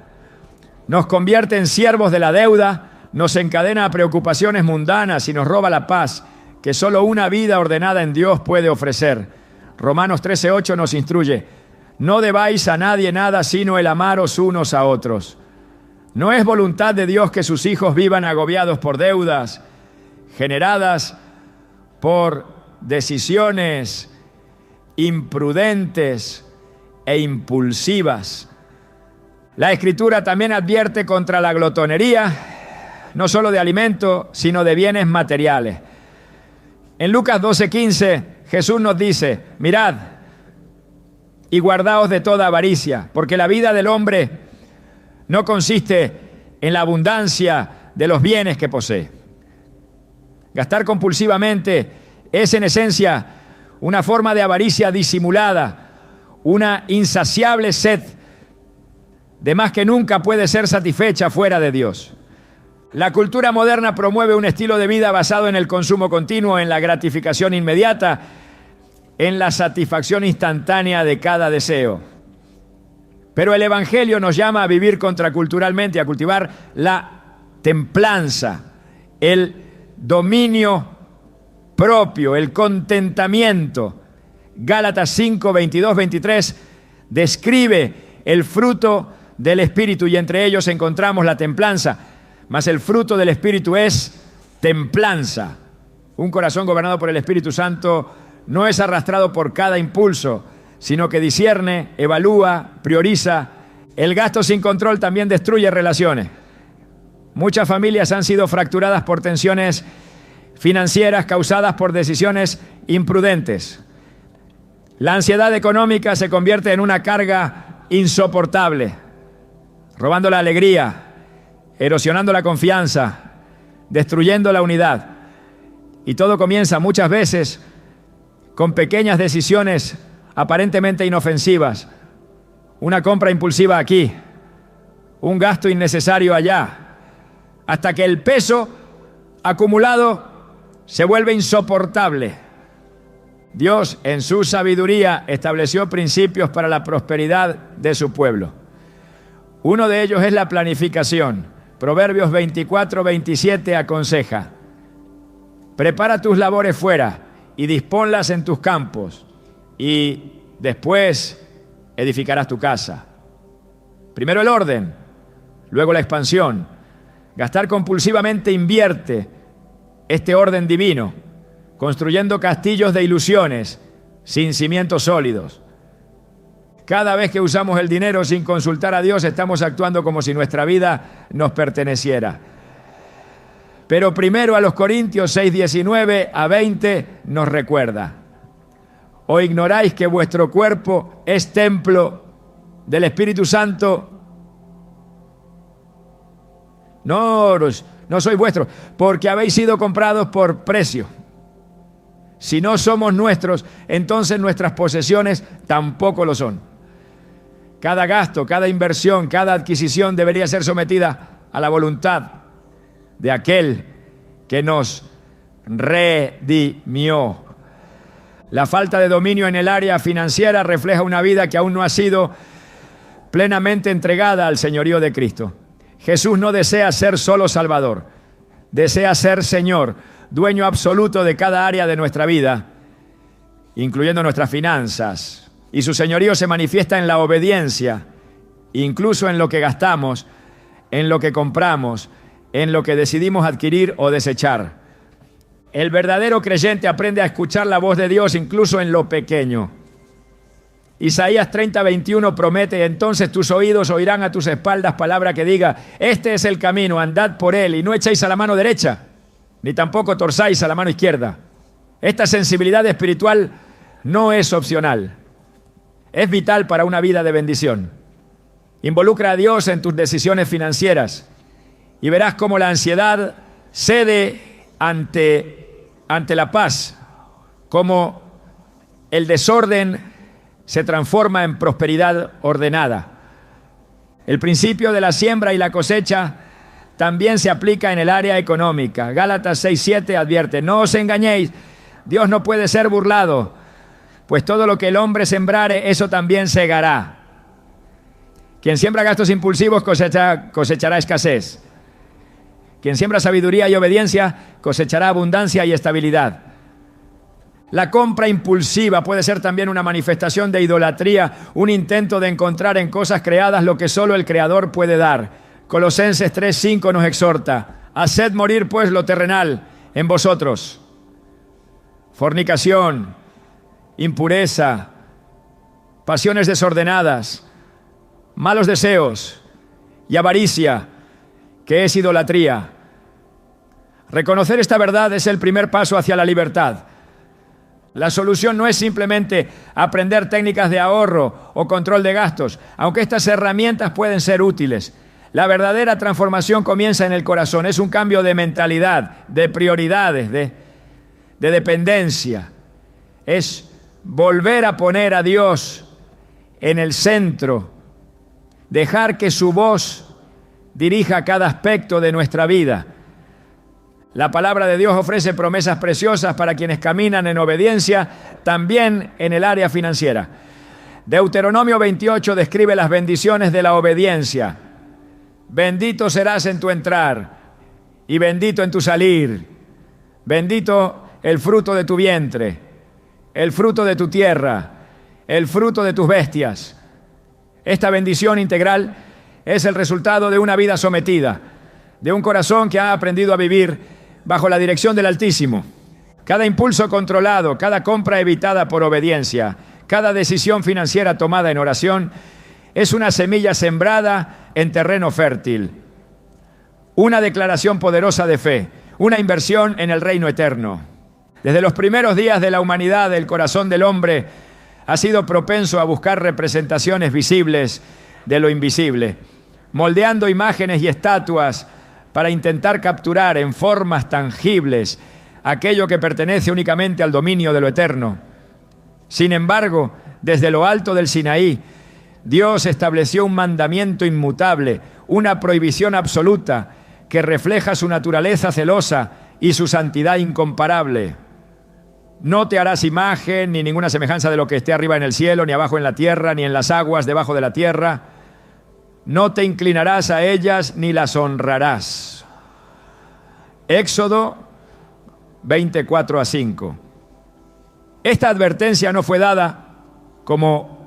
Nos convierte en siervos de la deuda, nos encadena a preocupaciones mundanas y nos roba la paz que solo una vida ordenada en Dios puede ofrecer. Romanos 13:8 nos instruye: no debáis a nadie nada sino el amaros unos a otros. No es voluntad de Dios que sus hijos vivan agobiados por deudas generadas por decisiones imprudentes e impulsivas. La Escritura también advierte contra la glotonería, no solo de alimento, sino de bienes materiales. En Lucas 12:15, Jesús nos dice: mirad y guardaos de toda avaricia, porque la vida del hombre no consiste en la abundancia de los bienes que posee. Gastar compulsivamente es en esencia una forma de avaricia disimulada, una insaciable sed de más que nunca puede ser satisfecha fuera de Dios. La cultura moderna promueve un estilo de vida basado en el consumo continuo, en la gratificación inmediata, en la satisfacción instantánea de cada deseo. Pero el Evangelio nos llama a vivir contraculturalmente, a cultivar la templanza, el dominio propio, el contentamiento. Gálatas 5, 22, 23 describe el fruto del Espíritu y entre ellos encontramos la templanza. Mas el fruto del Espíritu es templanza. Un corazón gobernado por el Espíritu Santo no es arrastrado por cada impulso, sino que discierne, evalúa, prioriza. El gasto sin control también destruye relaciones. Muchas familias han sido fracturadas por tensiones financieras causadas por decisiones imprudentes. La ansiedad económica se convierte en una carga insoportable, robando la alegría, erosionando la confianza, destruyendo la unidad. Y todo comienza muchas veces con pequeñas decisiones aparentemente inofensivas. Una compra impulsiva aquí, un gasto innecesario allá, hasta que el peso acumulado se vuelve insoportable. Dios, en su sabiduría, estableció principios para la prosperidad de su pueblo. Uno de ellos es la planificación. Proverbios 24, 27 aconseja: prepara tus labores fuera y disponlas en tus campos, y después edificarás tu casa. Primero el orden, luego la expansión. Gastar compulsivamente invierte este orden divino, construyendo castillos de ilusiones sin cimientos sólidos. Cada vez que usamos el dinero sin consultar a Dios, estamos actuando como si nuestra vida nos perteneciera. Pero primero a los Corintios 6, 19 a 20 nos recuerda: ¿o ignoráis que vuestro cuerpo es templo del Espíritu Santo? No sois vuestros, porque habéis sido comprados por precio. Si no somos nuestros, entonces nuestras posesiones tampoco lo son. Cada gasto, cada inversión, cada adquisición debería ser sometida a la voluntad de aquel que nos redimió. La falta de dominio en el área financiera refleja una vida que aún no ha sido plenamente entregada al señorío de Cristo. Jesús no desea ser solo Salvador, desea ser Señor, dueño absoluto de cada área de nuestra vida, incluyendo nuestras finanzas. Y su señorío se manifiesta en la obediencia, incluso en lo que gastamos, en lo que compramos, en lo que decidimos adquirir o desechar. El verdadero creyente aprende a escuchar la voz de Dios incluso en lo pequeño. Isaías 30:21 promete: entonces tus oídos oirán a tus espaldas palabra que diga, este es el camino, andad por él, y no echéis a la mano derecha, ni tampoco torzáis a la mano izquierda. Esta sensibilidad espiritual no es opcional, es vital para una vida de bendición. Involucra a Dios en tus decisiones financieras y verás cómo la ansiedad cede ante la paz, cómo el desorden se transforma en prosperidad ordenada. El principio de la siembra y la cosecha también se aplica en el área económica. Gálatas 6:7 advierte: no os engañéis, Dios no puede ser burlado, pues todo lo que el hombre sembrare, eso también segará. Quien siembra gastos impulsivos cosechará escasez. Quien siembra sabiduría y obediencia cosechará abundancia y estabilidad. La compra impulsiva puede ser también una manifestación de idolatría, un intento de encontrar en cosas creadas lo que solo el Creador puede dar. Colosenses 3:5 nos exhorta: haced morir pues lo terrenal en vosotros. Fornicación, impureza, pasiones desordenadas, malos deseos y avaricia, que es idolatría. Reconocer esta verdad es el primer paso hacia la libertad. La solución no es simplemente aprender técnicas de ahorro o control de gastos, aunque estas herramientas pueden ser útiles. La verdadera transformación comienza en el corazón. Es un cambio de mentalidad, de prioridades, de dependencia. Es volver a poner a Dios en el centro, dejar que su voz dirija cada aspecto de nuestra vida. La palabra de Dios ofrece promesas preciosas para quienes caminan en obediencia, también en el área financiera. Deuteronomio 28 describe las bendiciones de la obediencia. Bendito serás en tu entrar y bendito en tu salir. Bendito el fruto de tu vientre, el fruto de tu tierra, el fruto de tus bestias. Esta bendición integral es el resultado de una vida sometida, de un corazón que ha aprendido a vivir bajo la dirección del Altísimo. Cada impulso controlado, cada compra evitada por obediencia, cada decisión financiera tomada en oración es una semilla sembrada en terreno fértil, una declaración poderosa de fe, una inversión en el reino eterno. Desde los primeros días de la humanidad, el corazón del hombre ha sido propenso a buscar representaciones visibles de lo invisible, moldeando imágenes y estatuas para intentar capturar en formas tangibles aquello que pertenece únicamente al dominio de lo eterno. Sin embargo, desde lo alto del Sinaí, Dios estableció un mandamiento inmutable, una prohibición absoluta que refleja su naturaleza celosa y su santidad incomparable. No te harás imagen ni ninguna semejanza de lo que esté arriba en el cielo, ni abajo en la tierra, ni en las aguas debajo de la tierra. No te inclinarás a ellas ni las honrarás. Éxodo 24:5. Esta advertencia no fue dada como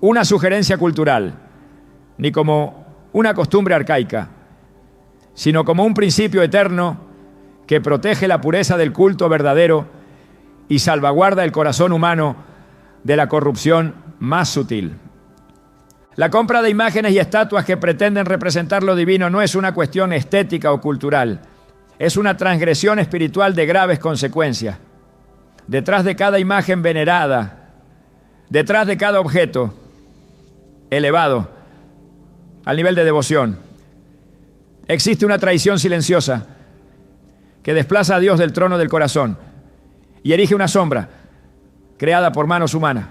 una sugerencia cultural, ni como una costumbre arcaica, sino como un principio eterno que protege la pureza del culto verdadero y salvaguarda el corazón humano de la corrupción más sutil. La compra de imágenes y estatuas que pretenden representar lo divino no es una cuestión estética o cultural, es una transgresión espiritual de graves consecuencias. Detrás de cada imagen venerada, detrás de cada objeto elevado al nivel de devoción, existe una traición silenciosa que desplaza a Dios del trono del corazón y erige una sombra creada por manos humanas.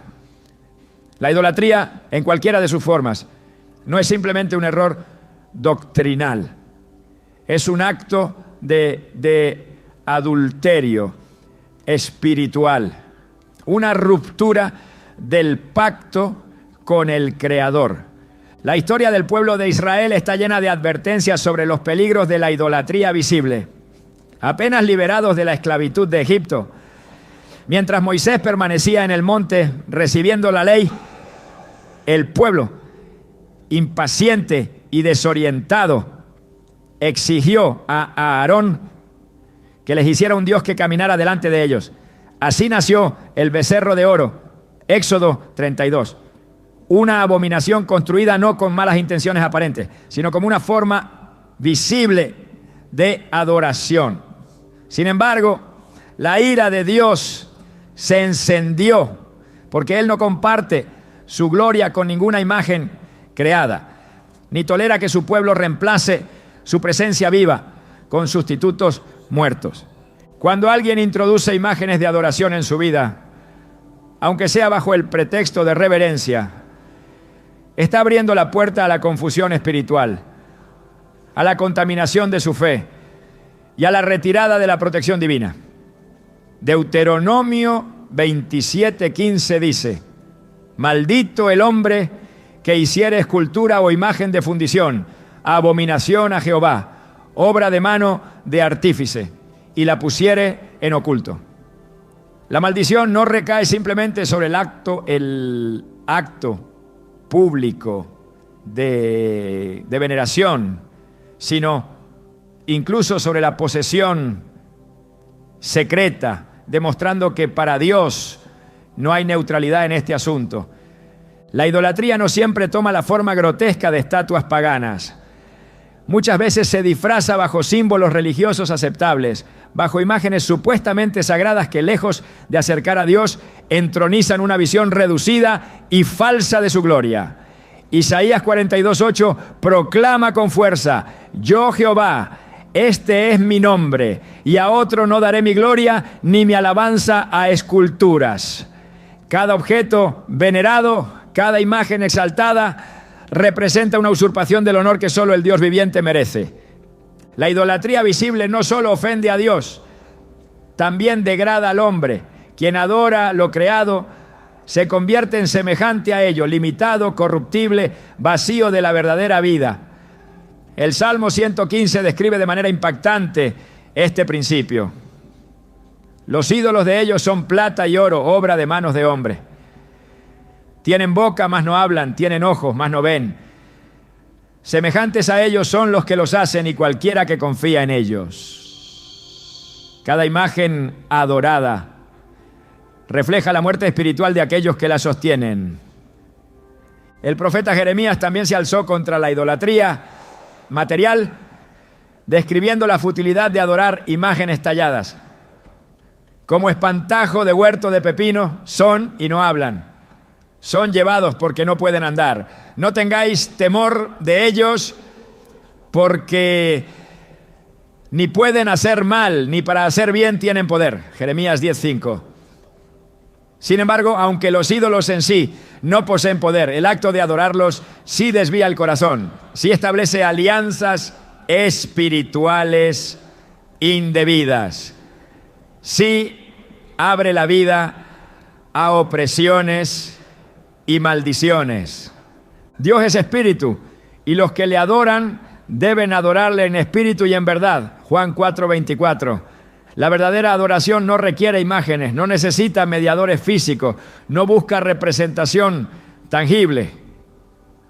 La idolatría, en cualquiera de sus formas, no es simplemente un error doctrinal, es un acto de adulterio espiritual, una ruptura del pacto con el Creador. La historia del pueblo de Israel está llena de advertencias sobre los peligros de la idolatría visible. Apenas liberados de la esclavitud de Egipto, mientras Moisés permanecía en el monte recibiendo la ley, el pueblo, impaciente y desorientado, exigió a Aarón que les hiciera un Dios que caminara delante de ellos. Así nació el becerro de oro, Éxodo 32. Una abominación construida no con malas intenciones aparentes, sino como una forma visible de adoración. Sin embargo, la ira de Dios se encendió porque Él no comparte su gloria con ninguna imagen creada, ni tolera que su pueblo reemplace su presencia viva con sustitutos muertos. Cuando alguien introduce imágenes de adoración en su vida, aunque sea bajo el pretexto de reverencia, está abriendo la puerta a la confusión espiritual, a la contaminación de su fe y a la retirada de la protección divina. Deuteronomio 27:15 dice: maldito el hombre que hiciere escultura o imagen de fundición, abominación a Jehová, obra de mano de artífice, y la pusiere en oculto. La maldición no recae simplemente sobre el acto público de veneración, sino incluso sobre la posesión secreta, demostrando que para Dios no hay neutralidad en este asunto. La idolatría no siempre toma la forma grotesca de estatuas paganas. Muchas veces se disfraza bajo símbolos religiosos aceptables, bajo imágenes supuestamente sagradas que, lejos de acercar a Dios, entronizan una visión reducida y falsa de su gloria. Isaías 42:8 proclama con fuerza: yo Jehová, este es mi nombre, y a otro no daré mi gloria ni mi alabanza a esculturas. Cada objeto venerado, cada imagen exaltada, representa una usurpación del honor que solo el Dios viviente merece. La idolatría visible no solo ofende a Dios, también degrada al hombre. Quien adora lo creado se convierte en semejante a ello, limitado, corruptible, vacío de la verdadera vida. El Salmo 115 describe de manera impactante este principio. Los ídolos de ellos son plata y oro, obra de manos de hombre. Tienen boca, mas no hablan, tienen ojos, mas no ven. Semejantes a ellos son los que los hacen y cualquiera que confía en ellos. Cada imagen adorada refleja la muerte espiritual de aquellos que la sostienen. El profeta Jeremías también se alzó contra la idolatría material, describiendo la futilidad de adorar imágenes talladas. Como espantajo de huerto de pepino son y no hablan. Son llevados porque no pueden andar. No tengáis temor de ellos, porque ni pueden hacer mal, ni para hacer bien tienen poder. Jeremías 10:5. Sin embargo, aunque los ídolos en sí no poseen poder, el acto de adorarlos sí desvía el corazón, sí establece alianzas espirituales indebidas, sí abre la vida a opresiones y maldiciones. Dios es espíritu, y los que le adoran deben adorarle en espíritu y en verdad. Juan 4:24. La verdadera adoración no requiere imágenes, no necesita mediadores físicos, no busca representación tangible.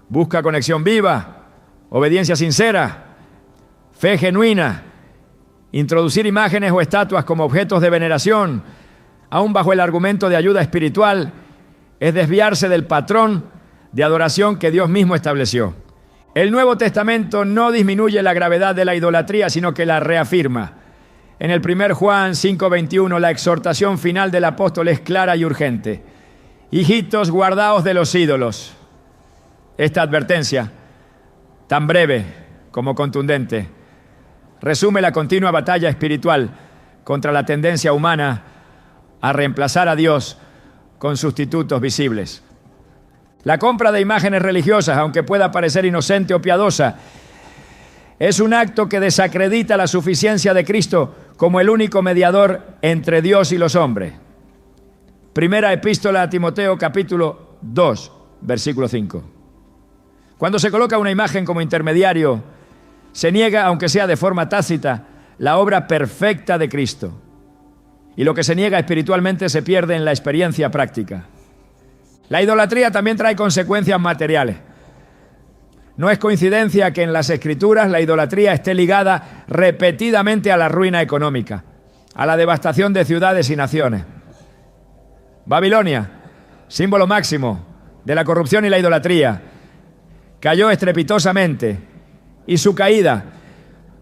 Busca conexión viva, obediencia sincera, fe genuina. Introducir imágenes o estatuas como objetos de veneración, aún bajo el argumento de ayuda espiritual, es desviarse del patrón de adoración que Dios mismo estableció. El Nuevo Testamento no disminuye la gravedad de la idolatría, sino que la reafirma. En el 1 Juan 5:21, la exhortación final del apóstol es clara y urgente. Hijitos, guardaos de los ídolos. Esta advertencia, tan breve como contundente, resume la continua batalla espiritual contra la tendencia humana a reemplazar a Dios con sustitutos visibles. La compra de imágenes religiosas, aunque pueda parecer inocente o piadosa, es un acto que desacredita la suficiencia de Cristo como el único mediador entre Dios y los hombres. Primera epístola a Timoteo, capítulo 2, versículo 5. Cuando se coloca una imagen como intermediario, se niega, aunque sea de forma tácita, la obra perfecta de Cristo. Y lo que se niega espiritualmente se pierde en la experiencia práctica. La idolatría también trae consecuencias materiales. No es coincidencia que en las Escrituras la idolatría esté ligada repetidamente a la ruina económica, a la devastación de ciudades y naciones. Babilonia, símbolo máximo de la corrupción y la idolatría, cayó estrepitosamente y su caída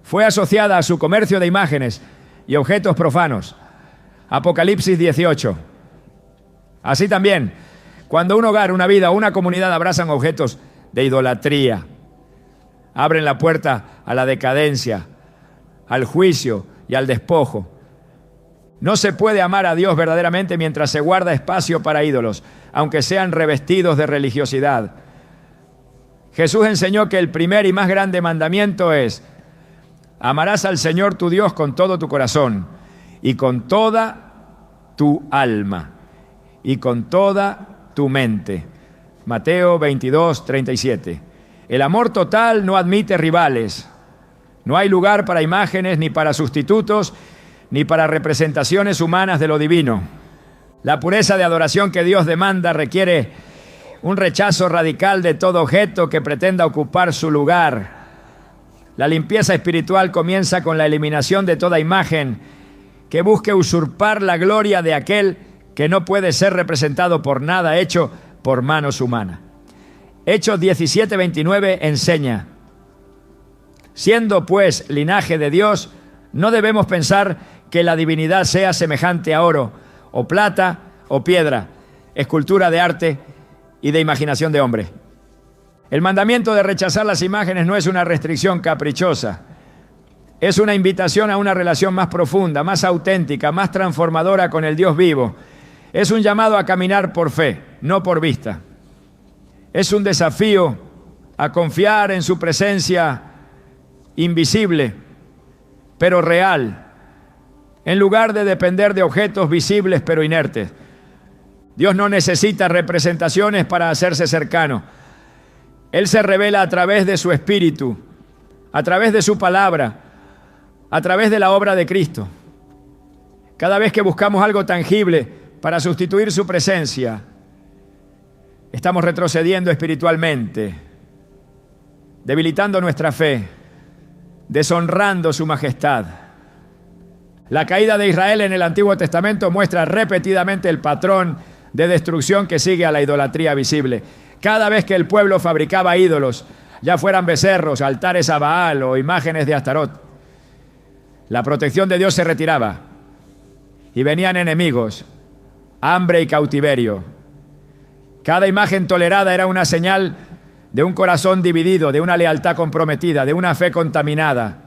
fue asociada a su comercio de imágenes y objetos profanos. Apocalipsis 18. Así también, cuando un hogar, una vida o una comunidad abrazan objetos de idolatría, abren la puerta a la decadencia, al juicio y al despojo. No se puede amar a Dios verdaderamente mientras se guarda espacio para ídolos, aunque sean revestidos de religiosidad. Jesús enseñó que el primer y más grande mandamiento es: amarás al Señor tu Dios con todo tu corazón y con toda tu alma y con toda tu mente. Mateo 22, 37. El amor total no admite rivales. No hay lugar para imágenes, ni para sustitutos, ni para representaciones humanas de lo divino. La pureza de adoración que Dios demanda requiere un rechazo radical de todo objeto que pretenda ocupar su lugar. La limpieza espiritual comienza con la eliminación de toda imagen que busque usurpar la gloria de aquel que no puede ser representado por nada hecho por manos humanas. Hechos 17:29 enseña: siendo pues linaje de Dios, no debemos pensar que la divinidad sea semejante a oro, o plata, o piedra, escultura de arte y de imaginación de hombre. El mandamiento de rechazar las imágenes no es una restricción caprichosa. Es una invitación a una relación más profunda, más auténtica, más transformadora con el Dios vivo. Es un llamado a caminar por fe, no por vista. Es un desafío a confiar en su presencia invisible, pero real, en lugar de depender de objetos visibles pero inertes. Dios no necesita representaciones para hacerse cercano. Él se revela a través de su Espíritu, a través de su palabra, a través de la obra de Cristo. Cada vez que buscamos algo tangible para sustituir su presencia, estamos retrocediendo espiritualmente, debilitando nuestra fe, deshonrando su majestad. La caída de Israel en el Antiguo Testamento muestra repetidamente el patrón de destrucción que sigue a la idolatría visible. Cada vez que el pueblo fabricaba ídolos, ya fueran becerros, altares a Baal o imágenes de Astarot, la protección de Dios se retiraba y venían enemigos, hambre y cautiverio. Cada imagen tolerada era una señal de un corazón dividido, de una lealtad comprometida, de una fe contaminada.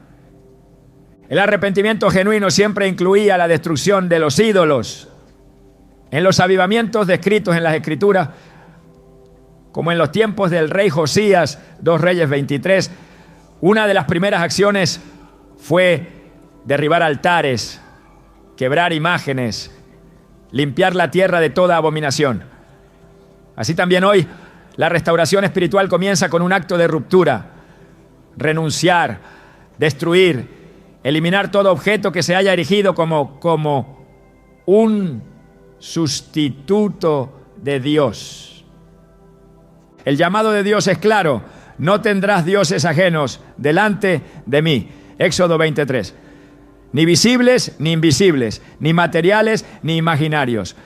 El arrepentimiento genuino siempre incluía la destrucción de los ídolos. En los avivamientos descritos en las Escrituras, como en los tiempos del rey Josías, 2 Reyes 23, una de las primeras acciones fue derribar altares, quebrar imágenes, limpiar la tierra de toda abominación. Así también hoy, la restauración espiritual comienza con un acto de ruptura, renunciar, destruir, eliminar todo objeto que se haya erigido como un sustituto de Dios. El llamado de Dios es claro: no tendrás dioses ajenos delante de mí. Éxodo 23. Ni visibles ni invisibles, ni materiales ni imaginarios.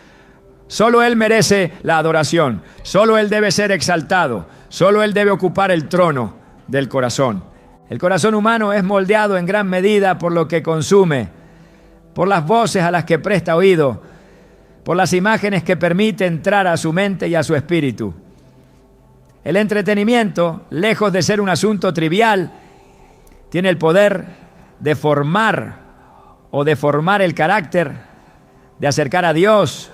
Solo Él merece la adoración, solo Él debe ser exaltado, solo Él debe ocupar el trono del corazón. El corazón humano es moldeado en gran medida por lo que consume, por las voces a las que presta oído, por las imágenes que permite entrar a su mente y a su espíritu. El entretenimiento, lejos de ser un asunto trivial, tiene el poder de formar o deformar el carácter de acercar a Dios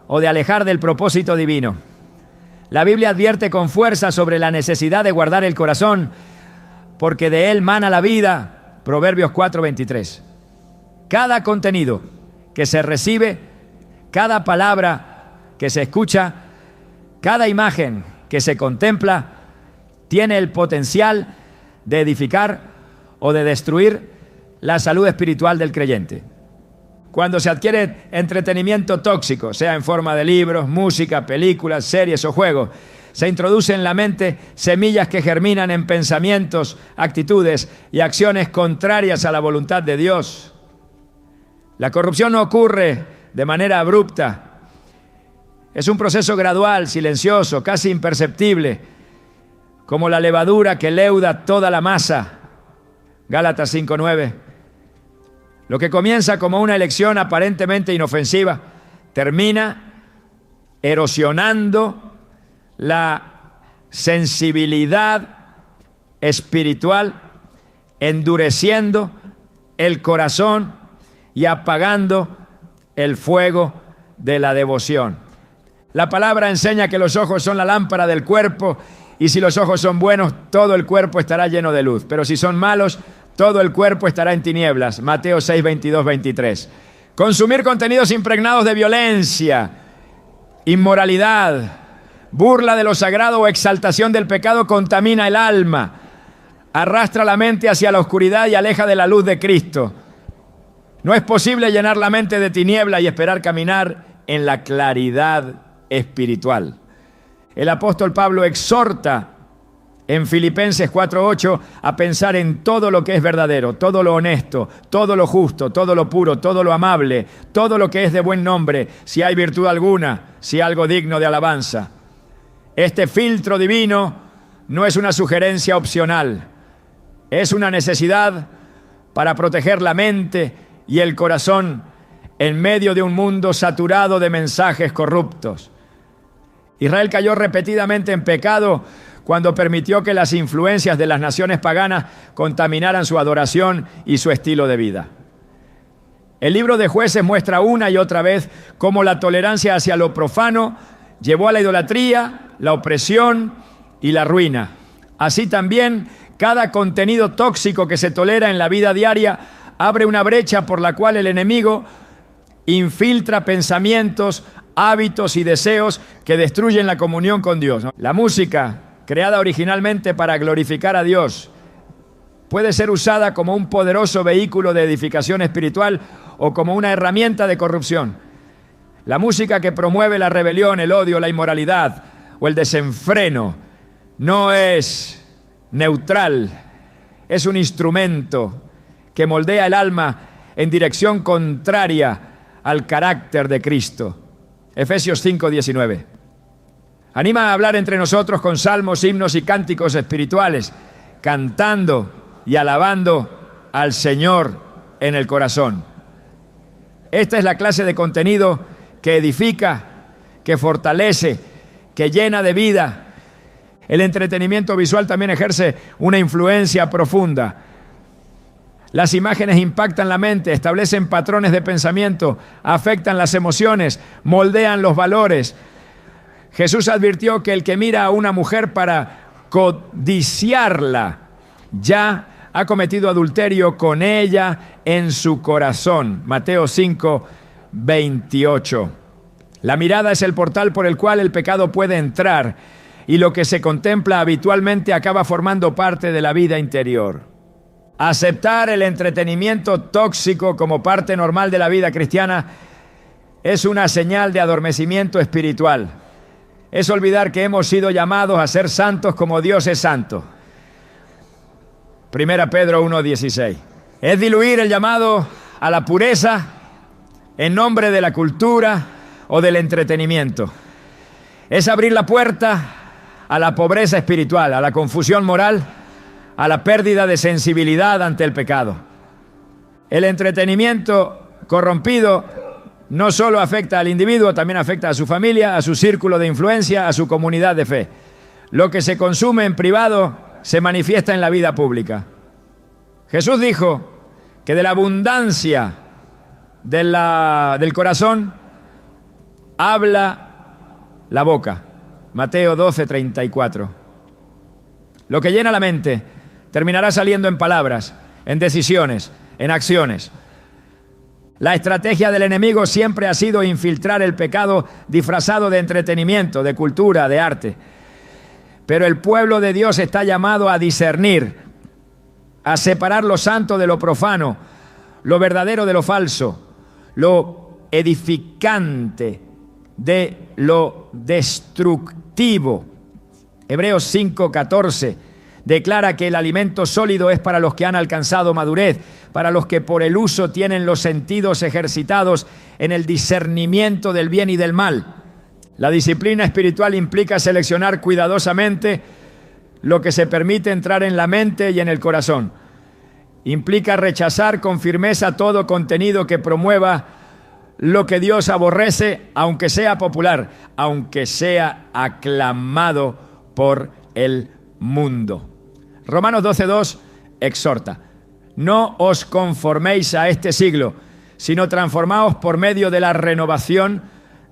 o de alejar del propósito divino. La Biblia advierte con fuerza sobre la necesidad de guardar el corazón, porque de él mana la vida. Proverbios 4:23. Cada contenido que se recibe, cada palabra que se escucha, cada imagen que se contempla, tiene el potencial de edificar o de destruir la salud espiritual del creyente. Cuando se adquiere entretenimiento tóxico, sea en forma de libros, música, películas, series o juegos, se introducen en la mente semillas que germinan en pensamientos, actitudes y acciones contrarias a la voluntad de Dios. La corrupción no ocurre de manera abrupta. Es un proceso gradual, silencioso, casi imperceptible, como la levadura que leuda toda la masa. Gálatas 5:9. Lo que comienza como una elección aparentemente inofensiva, termina erosionando la sensibilidad espiritual, endureciendo el corazón y apagando el fuego de la devoción. La palabra enseña que los ojos son la lámpara del cuerpo, y si los ojos son buenos, todo el cuerpo estará lleno de luz. Pero si son malos, todo el cuerpo estará en tinieblas. Mateo 6, 22, 23. Consumir contenidos impregnados de violencia, inmoralidad, burla de lo sagrado o exaltación del pecado contamina el alma, arrastra la mente hacia la oscuridad y aleja de la luz de Cristo. No es posible llenar la mente de tiniebla y esperar caminar en la claridad espiritual. El apóstol Pablo exhorta en Filipenses 4:8 a pensar en todo lo que es verdadero, todo lo honesto, todo lo justo, todo lo puro, todo lo amable, todo lo que es de buen nombre, si hay virtud alguna, si algo digno de alabanza. Este filtro divino no es una sugerencia opcional, es una necesidad para proteger la mente y el corazón en medio de un mundo saturado de mensajes corruptos. Israel cayó repetidamente en pecado cuando permitió que las influencias de las naciones paganas contaminaran su adoración y su estilo de vida. El libro de Jueces muestra una y otra vez cómo la tolerancia hacia lo profano llevó a la idolatría, la opresión y la ruina. Así también, cada contenido tóxico que se tolera en la vida diaria abre una brecha por la cual el enemigo infiltra pensamientos, hábitos y deseos que destruyen la comunión con Dios. La música, creada originalmente para glorificar a Dios, puede ser usada como un poderoso vehículo de edificación espiritual o como una herramienta de corrupción. La música que promueve la rebelión, el odio, la inmoralidad o el desenfreno no es neutral, es un instrumento que moldea el alma en dirección contraria al carácter de Cristo. Efesios 5:19. Anima a hablar entre nosotros con salmos, himnos y cánticos espirituales, cantando y alabando al Señor en el corazón. Esta es la clase de contenido que edifica, que fortalece, que llena de vida. El entretenimiento visual también ejerce una influencia profunda. Las imágenes impactan la mente, establecen patrones de pensamiento, afectan las emociones, moldean los valores. Jesús advirtió que el que mira a una mujer para codiciarla ya ha cometido adulterio con ella en su corazón. Mateo 5, 28. La mirada es el portal por el cual el pecado puede entrar, y lo que se contempla habitualmente acaba formando parte de la vida interior. Aceptar el entretenimiento tóxico como parte normal de la vida cristiana es una señal de adormecimiento espiritual. Es olvidar que hemos sido llamados a ser santos como Dios es santo. 1 Pedro 1:16. Es diluir el llamado a la pureza en nombre de la cultura o del entretenimiento. Es abrir la puerta a la pobreza espiritual, a la confusión moral, a la pérdida de sensibilidad ante el pecado. El entretenimiento corrompido no solo afecta al individuo, también afecta a su familia, a su círculo de influencia, a su comunidad de fe. Lo que se consume en privado se manifiesta en la vida pública. Jesús dijo que de la abundancia del corazón habla la boca. Mateo 12:34. Lo que llena la mente terminará saliendo en palabras, en decisiones, en acciones. La estrategia del enemigo siempre ha sido infiltrar el pecado disfrazado de entretenimiento, de cultura, de arte. Pero el pueblo de Dios está llamado a discernir, a separar lo santo de lo profano, lo verdadero de lo falso, lo edificante de lo destructivo. Hebreos 5:14 declara que el alimento sólido es para los que han alcanzado madurez, para los que por el uso tienen los sentidos ejercitados en el discernimiento del bien y del mal. La disciplina espiritual implica seleccionar cuidadosamente lo que se permite entrar en la mente y en el corazón. Implica rechazar con firmeza todo contenido que promueva lo que Dios aborrece, aunque sea popular, aunque sea aclamado por el mundo. Romanos 12:2 exhorta: no os conforméis a este siglo, sino transformaos por medio de la renovación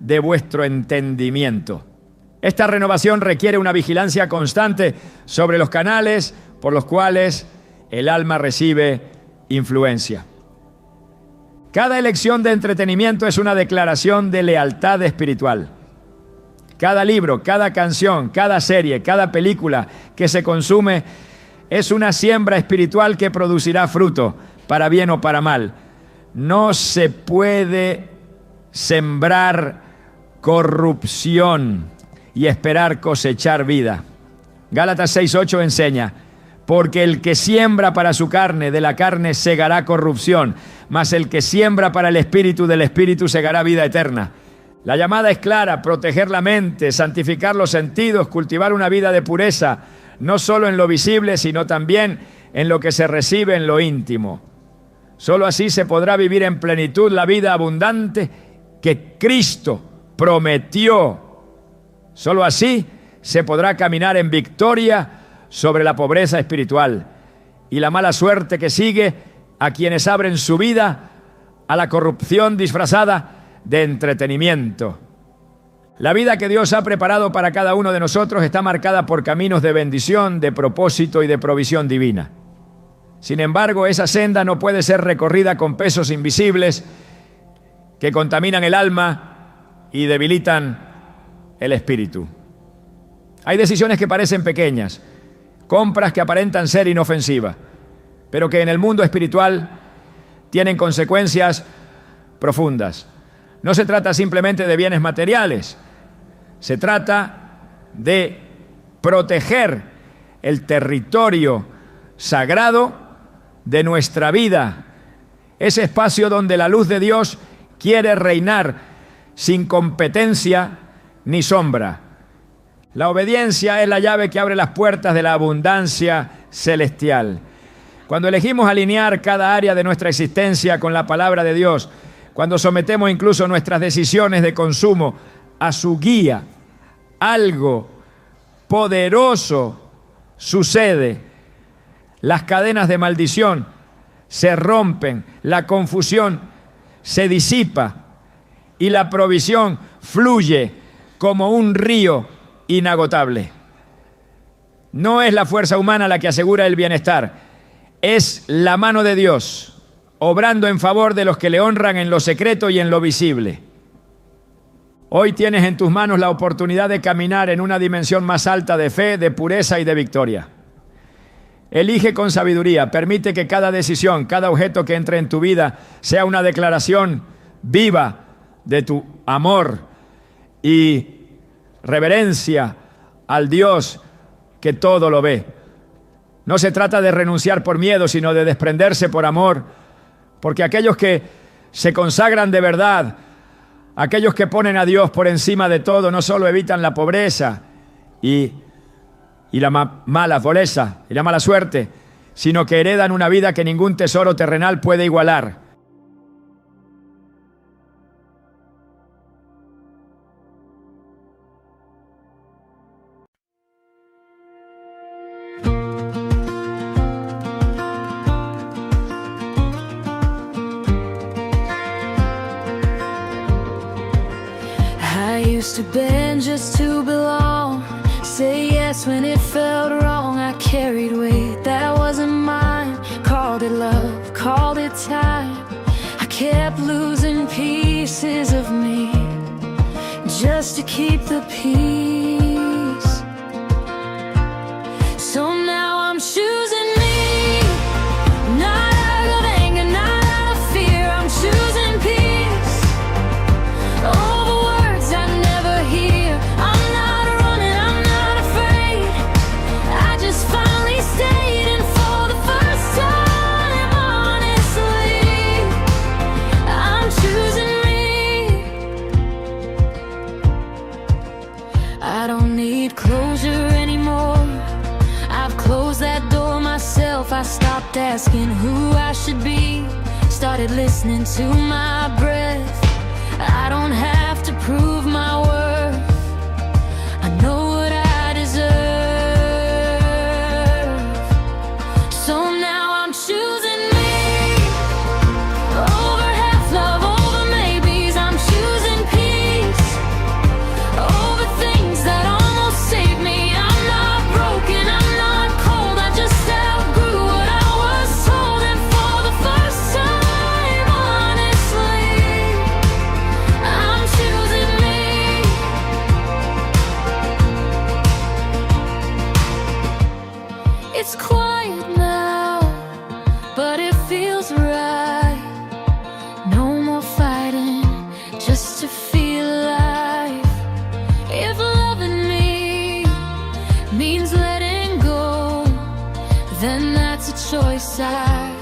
de vuestro entendimiento. Esta renovación requiere una vigilancia constante sobre los canales por los cuales el alma recibe influencia. Cada elección de entretenimiento es una declaración de lealtad espiritual. Cada libro, cada canción, cada serie, cada película que se consume es una siembra espiritual que producirá fruto, para bien o para mal. No se puede sembrar corrupción y esperar cosechar vida. Gálatas 6:8 enseña: porque el que siembra para su carne, de la carne segará corrupción, mas el que siembra para el espíritu, del espíritu segará vida eterna. La llamada es clara: proteger la mente, santificar los sentidos, cultivar una vida de pureza, no solo en lo visible, sino también en lo que se recibe en lo íntimo. Solo así se podrá vivir en plenitud la vida abundante que Cristo prometió. Solo así se podrá caminar en victoria sobre la pobreza espiritual y la mala suerte que sigue a quienes abren su vida a la corrupción disfrazada de entretenimiento. La vida que Dios ha preparado para cada uno de nosotros está marcada por caminos de bendición, de propósito y de provisión divina. Sin embargo, esa senda no puede ser recorrida con pesos invisibles que contaminan el alma y debilitan el espíritu. Hay decisiones que parecen pequeñas, compras que aparentan ser inofensivas, pero que en el mundo espiritual tienen consecuencias profundas. No se trata simplemente de bienes materiales, se trata de proteger el territorio sagrado de nuestra vida, ese espacio donde la luz de Dios quiere reinar sin competencia ni sombra. La obediencia es la llave que abre las puertas de la abundancia celestial. Cuando elegimos alinear cada área de nuestra existencia con la palabra de Dios, cuando sometemos incluso nuestras decisiones de consumo a su guía, algo poderoso sucede. Las cadenas de maldición se rompen, la confusión se disipa y la provisión fluye como un río inagotable. No es la fuerza humana la que asegura el bienestar, es la mano de Dios obrando en favor de los que le honran en lo secreto y en lo visible. Hoy tienes en tus manos la oportunidad de caminar en una dimensión más alta de fe, de pureza y de victoria. Elige con sabiduría, permite que cada decisión, cada objeto que entre en tu vida sea una declaración viva de tu amor y reverencia al Dios que todo lo ve. No se trata de renunciar por miedo, sino de desprenderse por amor, porque aquellos que se consagran de verdad, aquellos que ponen a Dios por encima de todo, no solo evitan la pobreza y la mala pobreza y la mala suerte, sino que heredan una vida que ningún tesoro terrenal puede igualar. days when it felt wrong, I carried weight that wasn't mine. Called it love, called it time. I kept losing pieces of me just to keep the peace. So now I'm choosing me, not out of anger, not out of fear. I'm choosing peace over words I never hear. I'm not running, I'm not afraid. I just finally stayed, and for the first time, honestly, I'm choosing me. I don't need closure anymore. I've closed that door myself. I stopped asking who I should be, started listening to my breath. I don't have to prove my worth. I know what I deserve. So now I'm choosing me over half love, over maybes. I'm choosing peace over things that almost saved me. I'm not broken, I'm not cold. I just outgrew what I was told, and for the first time, honestly, I'm choosing me. It's quiet now, but it feels right. No more fighting just to feel alive. If loving me means letting go, then that's a choice I